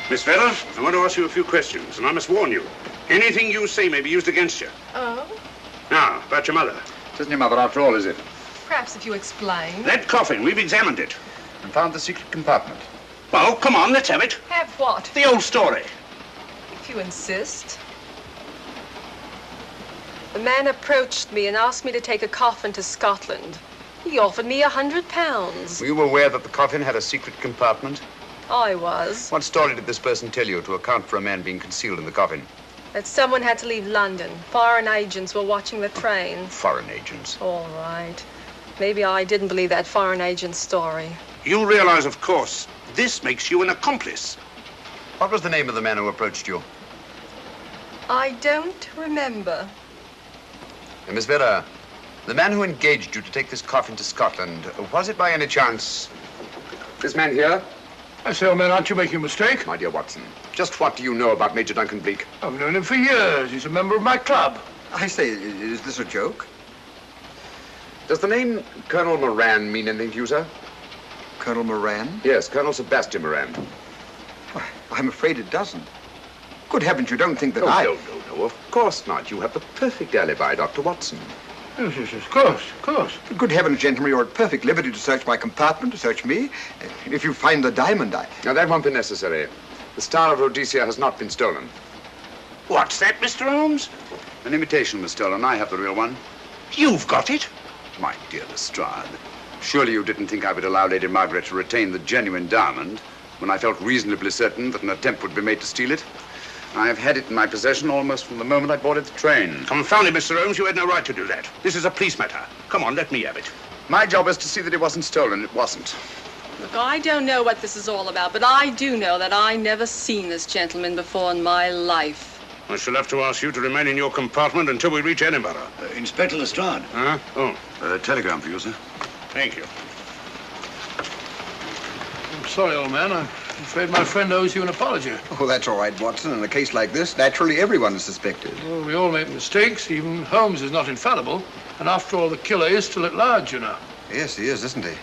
[SPEAKER 9] Miss Vera, I want to ask you a few questions, and I must warn you. Anything you say may be used against you.
[SPEAKER 13] Oh?
[SPEAKER 9] Now, about your mother.
[SPEAKER 6] It isn't your mother after all, is it?
[SPEAKER 13] Perhaps if you explain.
[SPEAKER 9] That coffin, we've examined it.
[SPEAKER 6] And found the secret compartment.
[SPEAKER 9] Well, come on, let's have it.
[SPEAKER 13] Have what?
[SPEAKER 9] The old story.
[SPEAKER 13] If you insist. The man approached me and asked me to take a coffin to Scotland. He offered me £100.
[SPEAKER 6] Were you aware that the coffin had a secret compartment?
[SPEAKER 13] I was.
[SPEAKER 6] What story did this person tell you to account for a man being concealed in the coffin?
[SPEAKER 13] That someone had to leave London. Foreign agents were watching the train.
[SPEAKER 6] Foreign agents.
[SPEAKER 13] All right. Maybe I didn't believe that foreign agent story.
[SPEAKER 9] You realize, of course, this makes you an accomplice.
[SPEAKER 6] What was the name of the man who approached you?
[SPEAKER 13] I don't remember.
[SPEAKER 6] Miss Vera, the man who engaged you to take this coffin to Scotland, was it by any chance this man here?
[SPEAKER 10] I say, old man, aren't you making a mistake?
[SPEAKER 6] My dear Watson, just what do you know about Major Duncan Bleak?
[SPEAKER 10] I've known him for years. He's a member of my club.
[SPEAKER 11] I say, is this a joke?
[SPEAKER 6] Does the name Colonel Moran mean anything to you, sir?
[SPEAKER 11] Colonel Moran?
[SPEAKER 6] Yes, Colonel Sebastian Moran.
[SPEAKER 11] Why, I'm afraid it doesn't. Good heavens, you don't think that
[SPEAKER 6] No,
[SPEAKER 11] I...
[SPEAKER 6] no, of course not. You have the perfect alibi, Dr. Watson.
[SPEAKER 10] Yes, of course, of course.
[SPEAKER 11] Good heavens, gentlemen, you're at perfect liberty to search my compartment, to search me. If you find the diamond,
[SPEAKER 6] Now, that won't be necessary. The Star of Rhodesia has not been stolen.
[SPEAKER 9] What's that, Mr. Holmes?
[SPEAKER 6] An imitation was stolen. I have the real one.
[SPEAKER 9] You've got it?
[SPEAKER 6] My dear Lestrade, surely you didn't think I would allow Lady Margaret to retain the genuine diamond when I felt reasonably certain that an attempt would be made to steal it? I have had it in my possession almost from the moment I boarded the train.
[SPEAKER 9] Confound it, Mr. Holmes. You had no right to do that. This is a police matter. Come on, let me have it.
[SPEAKER 6] My job is to see that it wasn't stolen. It wasn't.
[SPEAKER 13] Look, I don't know what this is all about, but I do know that I never seen this gentleman before in my life.
[SPEAKER 9] I shall have to ask you to remain in your compartment until we reach Edinburgh.
[SPEAKER 14] Inspector Lestrade.
[SPEAKER 9] Huh? Oh.
[SPEAKER 14] Telegram for you, sir.
[SPEAKER 9] Thank you.
[SPEAKER 10] I'm sorry, old man. I'm afraid my friend owes you an apology.
[SPEAKER 11] Oh, that's all right, Watson. In a case like this, naturally everyone is suspected.
[SPEAKER 10] Well, we all make mistakes. Even Holmes is not infallible. And after all, the killer is still at large, you know.
[SPEAKER 11] Yes, he is, isn't he?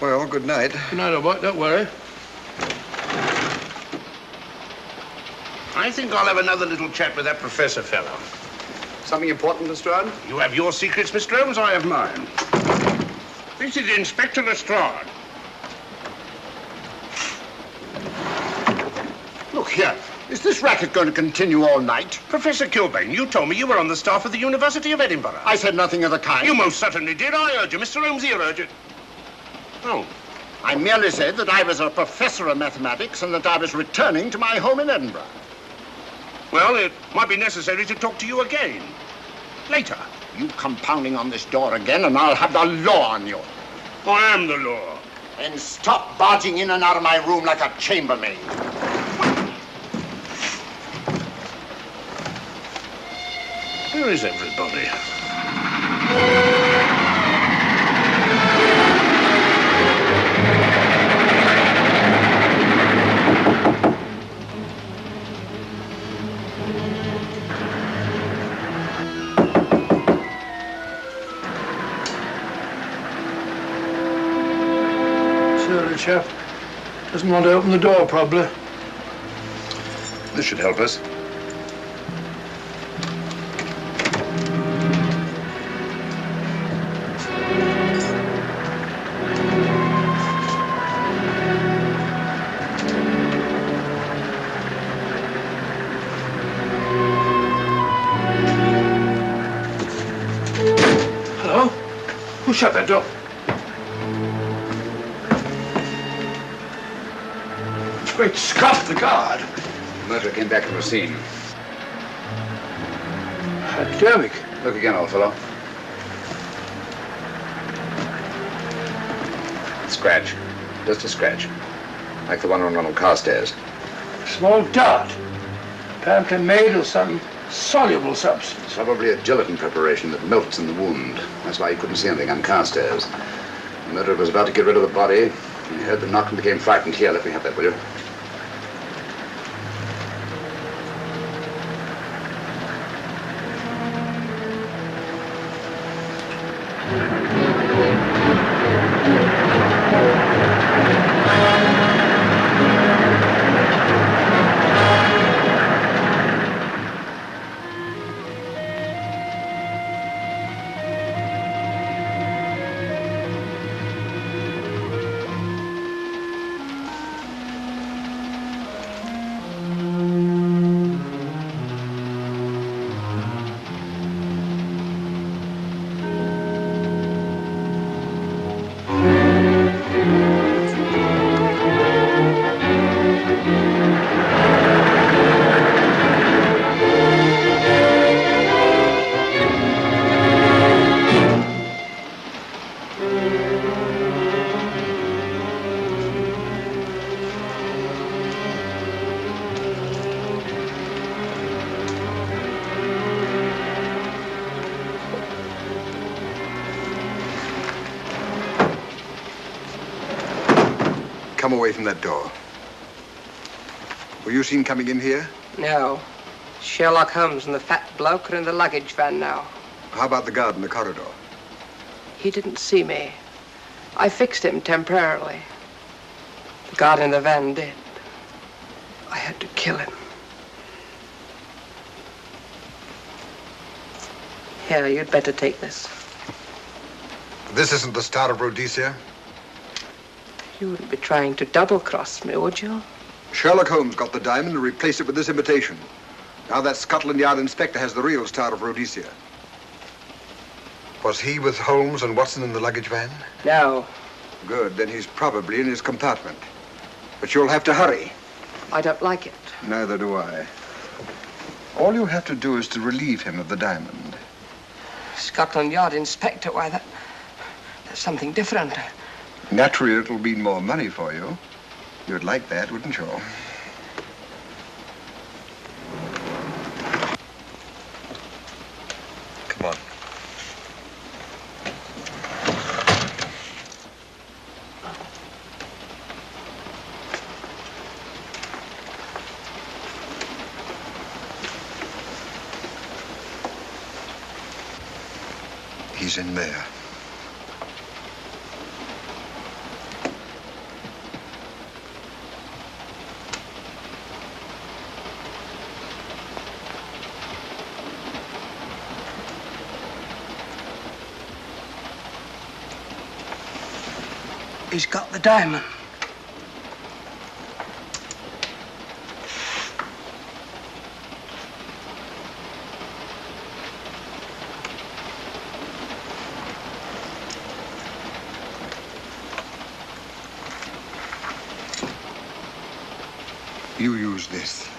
[SPEAKER 11] Well, good night.
[SPEAKER 10] Good night, old boy. Don't worry.
[SPEAKER 9] I think I'll have another little chat with that professor fellow.
[SPEAKER 6] Something important, Lestrade?
[SPEAKER 9] You have your secrets, Mr. Holmes, I have mine. This is Inspector Lestrade.
[SPEAKER 8] Look here. Is this racket going to continue all night?
[SPEAKER 9] Professor Kilbane, you told me you were on the staff of the University of Edinburgh.
[SPEAKER 8] I said nothing of the kind.
[SPEAKER 9] You most certainly did. I urge you. Mr. Holmes here urged it. Oh.
[SPEAKER 8] I merely said that I was a professor of mathematics and that I was returning to my home in Edinburgh.
[SPEAKER 9] Well, it might be necessary to talk to you again. Later.
[SPEAKER 8] You come pounding on this door again and I'll have the law on you.
[SPEAKER 9] I am the law.
[SPEAKER 8] And stop barging in and out of my room like a chambermaid.
[SPEAKER 9] Where is everybody?
[SPEAKER 10] Sorry, chap. Doesn't want to open the door, probably.
[SPEAKER 6] This should help us.
[SPEAKER 10] Hello? Who shut that door? Great Scott, the guard.
[SPEAKER 6] The murderer came back from the scene.
[SPEAKER 10] Academic.
[SPEAKER 6] Look again, old fellow. Scratch. Just a scratch. Like the one on Ronald Carstairs.
[SPEAKER 10] Small dot. Apparently made of some soluble substance.
[SPEAKER 6] Probably a gelatin preparation that melts in the wound. That's why you couldn't see anything on Carstairs. The murderer was about to get rid of the body. He heard the knock and became frightened. Here, let me have that, will you?
[SPEAKER 11] come away from that door. Were you seen coming in here?
[SPEAKER 16] No. Sherlock Holmes and the fat bloke are in the luggage van now.
[SPEAKER 11] How about the guard in the corridor?
[SPEAKER 16] He didn't see me. I fixed him temporarily. The guard in the van did. I had to kill him. Here, you'd better take this.
[SPEAKER 11] This isn't the Star of Rhodesia?
[SPEAKER 16] You wouldn't be trying to double-cross me, would you?
[SPEAKER 11] Sherlock Holmes got the diamond and replaced it with this imitation. Now that Scotland Yard inspector has the real Star of Rhodesia. Was he with Holmes and Watson in the luggage van?
[SPEAKER 16] No.
[SPEAKER 11] Good, then he's probably in his compartment. But you'll have to hurry.
[SPEAKER 16] I don't like it.
[SPEAKER 11] Neither do I. All you have to do is to relieve him of the diamond.
[SPEAKER 16] Scotland Yard inspector, why, that's something different.
[SPEAKER 11] Naturally, it'll mean more money for you. You'd like that, wouldn't you? Come on. He's in there.
[SPEAKER 16] He's got the diamond.
[SPEAKER 11] You use this.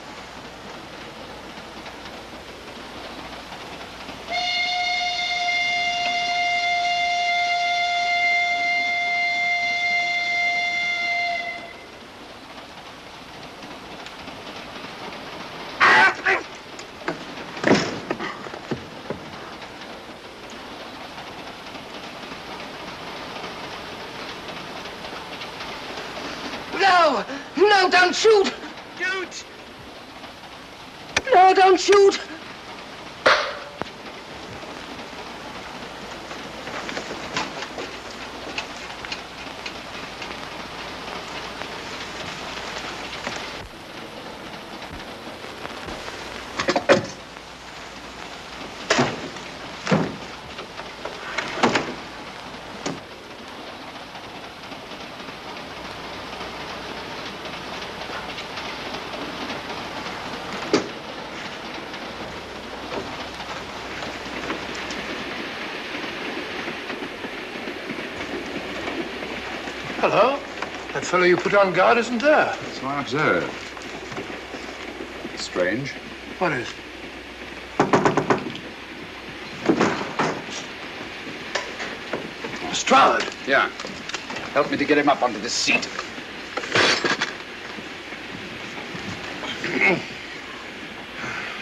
[SPEAKER 16] No! No, don't shoot!
[SPEAKER 10] Shoot!
[SPEAKER 16] No, don't shoot!
[SPEAKER 10] Hello? That fellow you put on guard isn't there.
[SPEAKER 6] So I observe. Strange.
[SPEAKER 10] What is? Lestrade.
[SPEAKER 6] Yeah. Help me to get him up onto this seat.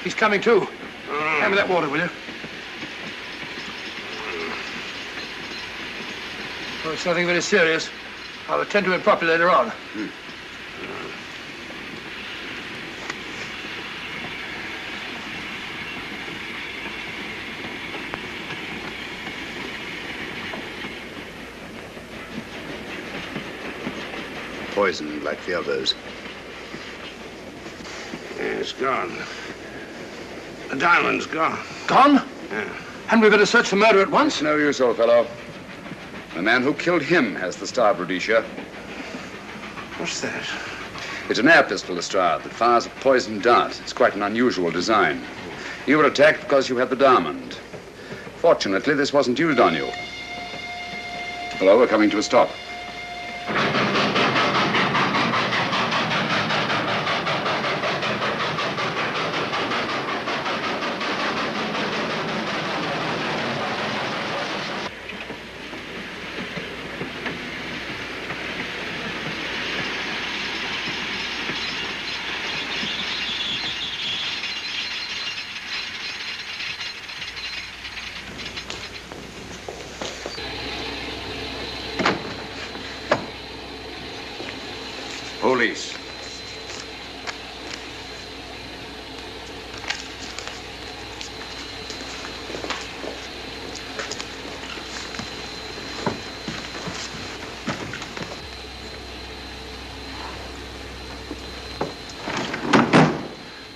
[SPEAKER 10] He's coming too. Hand me that water, will you? Well, it's nothing very serious. I'll attend to him properly later on.
[SPEAKER 6] Poisoned like the others.
[SPEAKER 9] Yeah, it's gone. The diamond's gone.
[SPEAKER 10] Gone?
[SPEAKER 9] Yeah.
[SPEAKER 10] Hadn't we better search for murder at once?
[SPEAKER 6] It's no use, old fellow. The man who killed him has the Star of Rhodesia.
[SPEAKER 9] What's that?
[SPEAKER 6] It's an air pistol, Lestrade, that fires a poisoned dart. It's quite an unusual design. You were attacked because you had the diamond. Fortunately, this wasn't used on you. Hello, we're coming to a stop.
[SPEAKER 14] police.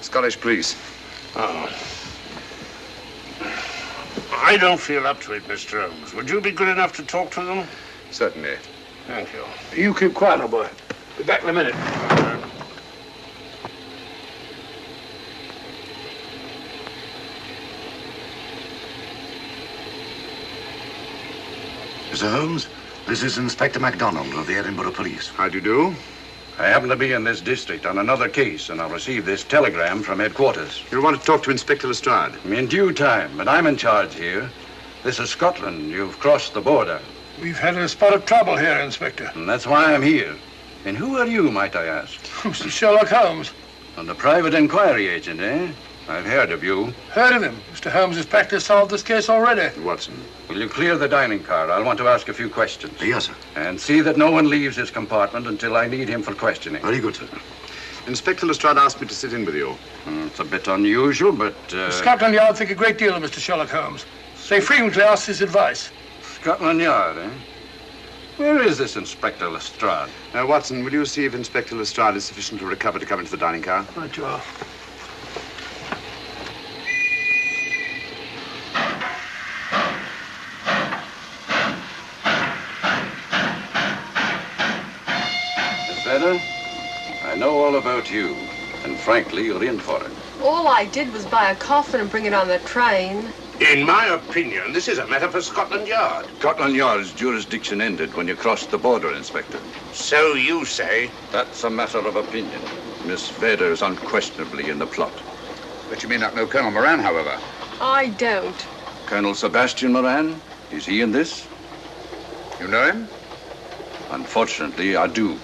[SPEAKER 6] Scottish police.
[SPEAKER 9] Oh. I don't feel up to it, Mr. Holmes. Would you be good enough to talk to them?
[SPEAKER 6] Certainly.
[SPEAKER 9] Thank you.
[SPEAKER 10] You keep quiet, old boy. Be back in a minute.
[SPEAKER 14] Mr. Holmes, this is Inspector MacDonald of the Edinburgh Police.
[SPEAKER 6] How do you do?
[SPEAKER 14] I happen to be in this district on another case, and I've received this telegram from headquarters.
[SPEAKER 6] You want to talk to Inspector Lestrade?
[SPEAKER 14] In due time, but I'm in charge here. This is Scotland. You've crossed the border.
[SPEAKER 10] We've had a spot of trouble here, Inspector.
[SPEAKER 14] And that's why I'm here. And who are you, might I ask?
[SPEAKER 10] Mr. Sherlock Holmes.
[SPEAKER 14] And the private inquiry agent, eh? I've heard of you.
[SPEAKER 10] Heard of him. Mr. Holmes has practically solved this case already.
[SPEAKER 6] Watson.
[SPEAKER 14] Will you clear the dining car? I'll want to ask a few questions.
[SPEAKER 3] Yes, sir.
[SPEAKER 14] And see that no one leaves his compartment until I need him for questioning.
[SPEAKER 3] Very good, sir.
[SPEAKER 6] Inspector Lestrade asked me to sit in with you.
[SPEAKER 14] It's a bit unusual, but...
[SPEAKER 10] Scotland Yard think a great deal of Mr. Sherlock Holmes. They frequently ask his advice.
[SPEAKER 14] Scotland Yard, eh? Where is this Inspector Lestrade?
[SPEAKER 6] Watson, will you see if Inspector Lestrade is sufficiently recovered to come into the dining car?
[SPEAKER 10] Right, you are.
[SPEAKER 14] I know all about you, and frankly, you're in for it.
[SPEAKER 13] All I did was buy a coffin and bring it on the train.
[SPEAKER 9] In my opinion, this is a matter for Scotland Yard.
[SPEAKER 14] Scotland Yard's jurisdiction ended when you crossed the border, Inspector.
[SPEAKER 9] So you say?
[SPEAKER 14] That's a matter of opinion. Miss Vader is unquestionably in the plot.
[SPEAKER 6] But you may not know Colonel Moran, however.
[SPEAKER 13] I don't.
[SPEAKER 14] Colonel Sebastian Moran? Is he in this?
[SPEAKER 6] You know him?
[SPEAKER 14] Unfortunately, I do.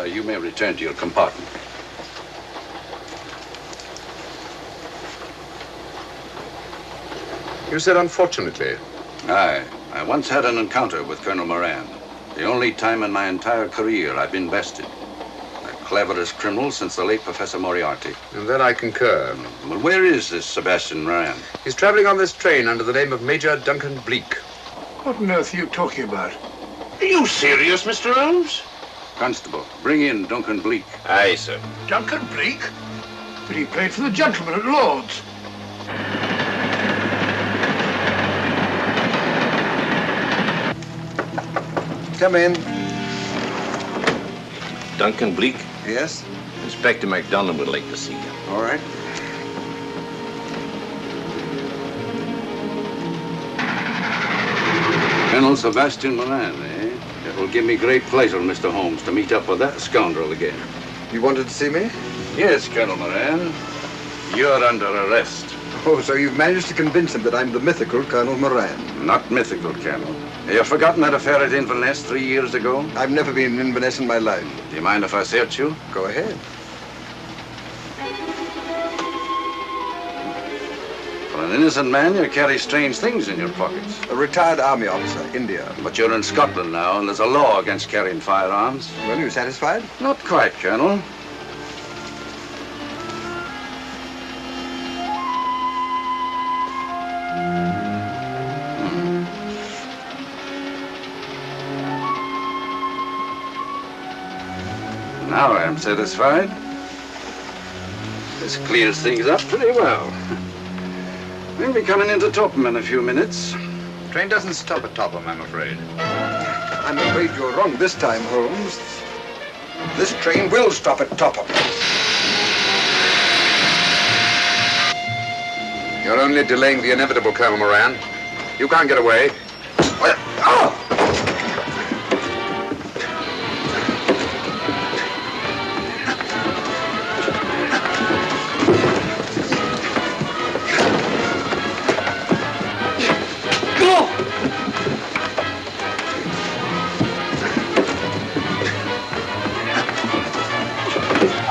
[SPEAKER 14] You may return to your compartment.
[SPEAKER 6] You said unfortunately.
[SPEAKER 14] Aye. I once had an encounter with Colonel Moran. The only time in my entire career I've been bested. The cleverest criminal since the late Professor Moriarty.
[SPEAKER 6] And that I concur.
[SPEAKER 14] Well, where is this Sebastian Moran?
[SPEAKER 6] He's traveling on this train under the name of Major Duncan Bleak.
[SPEAKER 10] What on earth are you talking about?
[SPEAKER 9] Are you serious, Mr. Holmes?
[SPEAKER 14] Constable, bring in Duncan Bleak.
[SPEAKER 9] Aye, sir.
[SPEAKER 10] Duncan Bleak? But he played for the gentleman at Lord's.
[SPEAKER 11] Come in.
[SPEAKER 17] Duncan Bleak?
[SPEAKER 11] Yes?
[SPEAKER 17] Inspector MacDonald would like to see you.
[SPEAKER 11] All right.
[SPEAKER 14] Colonel Sebastian Moran, eh? It will give me great pleasure, Mr. Holmes, to meet up with that scoundrel again.
[SPEAKER 11] You wanted to see me?
[SPEAKER 14] Yes, Colonel Moran. You're under arrest.
[SPEAKER 11] Oh, so you've managed to convince him that I'm the mythical Colonel Moran.
[SPEAKER 14] Not mythical, Colonel. Have you forgotten that affair at Inverness 3 years ago?
[SPEAKER 11] I've never been in Inverness in my life.
[SPEAKER 14] Do you mind if I search you?
[SPEAKER 11] Go ahead.
[SPEAKER 14] For an innocent man, you carry strange things in your pockets.
[SPEAKER 11] A retired army officer, India.
[SPEAKER 14] But you're in Scotland now, and there's a law against carrying firearms.
[SPEAKER 11] Well, you satisfied?
[SPEAKER 14] Not quite, Colonel. Now I am satisfied. This clears things up pretty well. We'll be coming into Topham in a few minutes.
[SPEAKER 6] Train doesn't stop at Topham, I'm afraid.
[SPEAKER 11] I'm afraid you're wrong this time, Holmes. This train will stop at Topham.
[SPEAKER 6] You're only delaying the inevitable, Colonel Moran. You can't get away.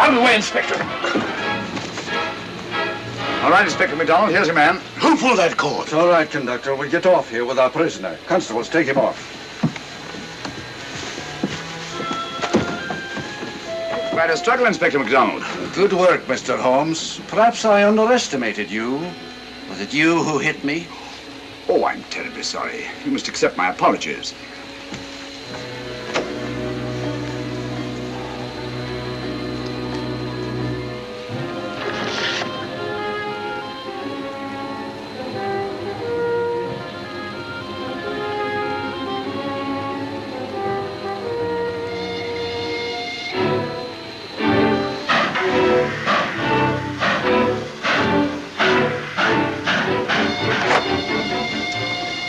[SPEAKER 10] Out of the way, Inspector.
[SPEAKER 6] All right, Inspector MacDonald, here's your man.
[SPEAKER 14] Who pulled that cord? It's all right, conductor. We'll get off here with our prisoner. Constables, take him off.
[SPEAKER 6] Quite a struggle, Inspector MacDonald.
[SPEAKER 14] Good work, Mr. Holmes. Perhaps I underestimated you. Was it you who hit me?
[SPEAKER 6] Oh, I'm terribly sorry. You must accept my apologies.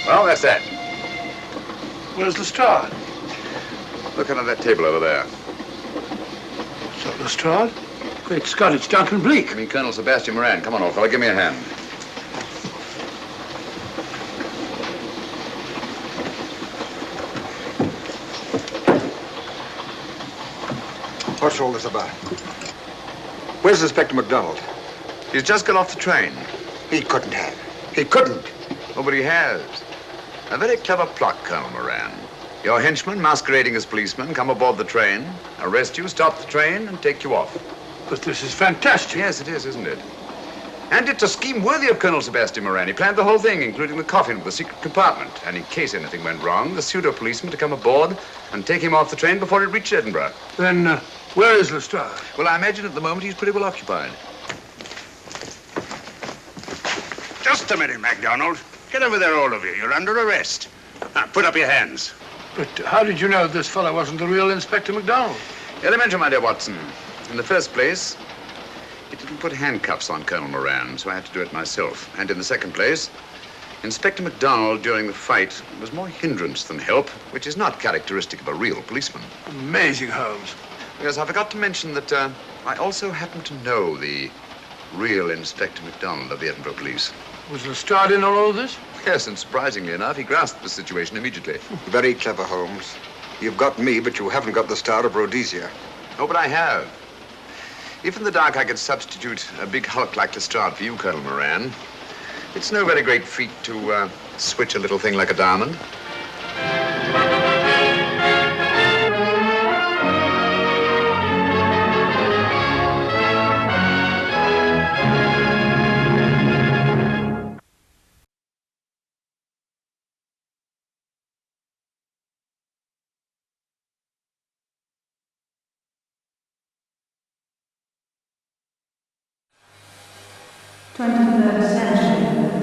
[SPEAKER 6] Well, that's that.
[SPEAKER 10] Where's Lestrade?
[SPEAKER 6] Look under that table over there.
[SPEAKER 10] Is that Lestrade? Great Scott, it's Duncan Bleak.
[SPEAKER 6] I mean, Colonel Sebastian Moran. Come on, old fella, give me a hand.
[SPEAKER 11] What's all this about? Where's Inspector MacDonald?
[SPEAKER 6] He's just got off the train.
[SPEAKER 11] He couldn't have. He couldn't.
[SPEAKER 6] Oh, but he has. A very clever plot, Colonel Moran. Your henchmen, masquerading as policemen, come aboard the train, arrest you, stop the train, and take you off.
[SPEAKER 10] But this is fantastic.
[SPEAKER 6] Yes, it is, isn't it? And it's a scheme worthy of Colonel Sebastian Moran. He planned the whole thing, including the coffin with the secret compartment. And in case anything went wrong, the pseudo-policeman to come aboard and take him off the train before it reached Edinburgh.
[SPEAKER 10] Then, where is Lestrade?
[SPEAKER 6] Well, I imagine at the moment he's pretty well occupied.
[SPEAKER 9] Just a minute, MacDonald. Get over there, all of you. You're under arrest. Now, put up your hands.
[SPEAKER 10] But how did you know this fellow wasn't the real Inspector MacDonald?
[SPEAKER 6] Elementary, my dear Watson. In the first place, it didn't put handcuffs on Colonel Moran, so I had to do it myself. And in the second place, Inspector MacDonald, during the fight, was more hindrance than help, which is not characteristic of a real policeman.
[SPEAKER 10] Amazing, Holmes.
[SPEAKER 6] Yes, I forgot to mention that I also happen to know the real Inspector MacDonald of the Edinburgh Police.
[SPEAKER 10] Was Lestrade in on all this?
[SPEAKER 6] Yes, and surprisingly enough, he grasped the situation immediately.
[SPEAKER 11] Very clever, Holmes. You've got me, but you haven't got the Star of Rhodesia.
[SPEAKER 6] Oh, but I have. If in the dark I could substitute a big hulk like Lestrade for you, Colonel Moran, it's no very great feat to switch a little thing like a diamond.
[SPEAKER 1] Twenty-third century.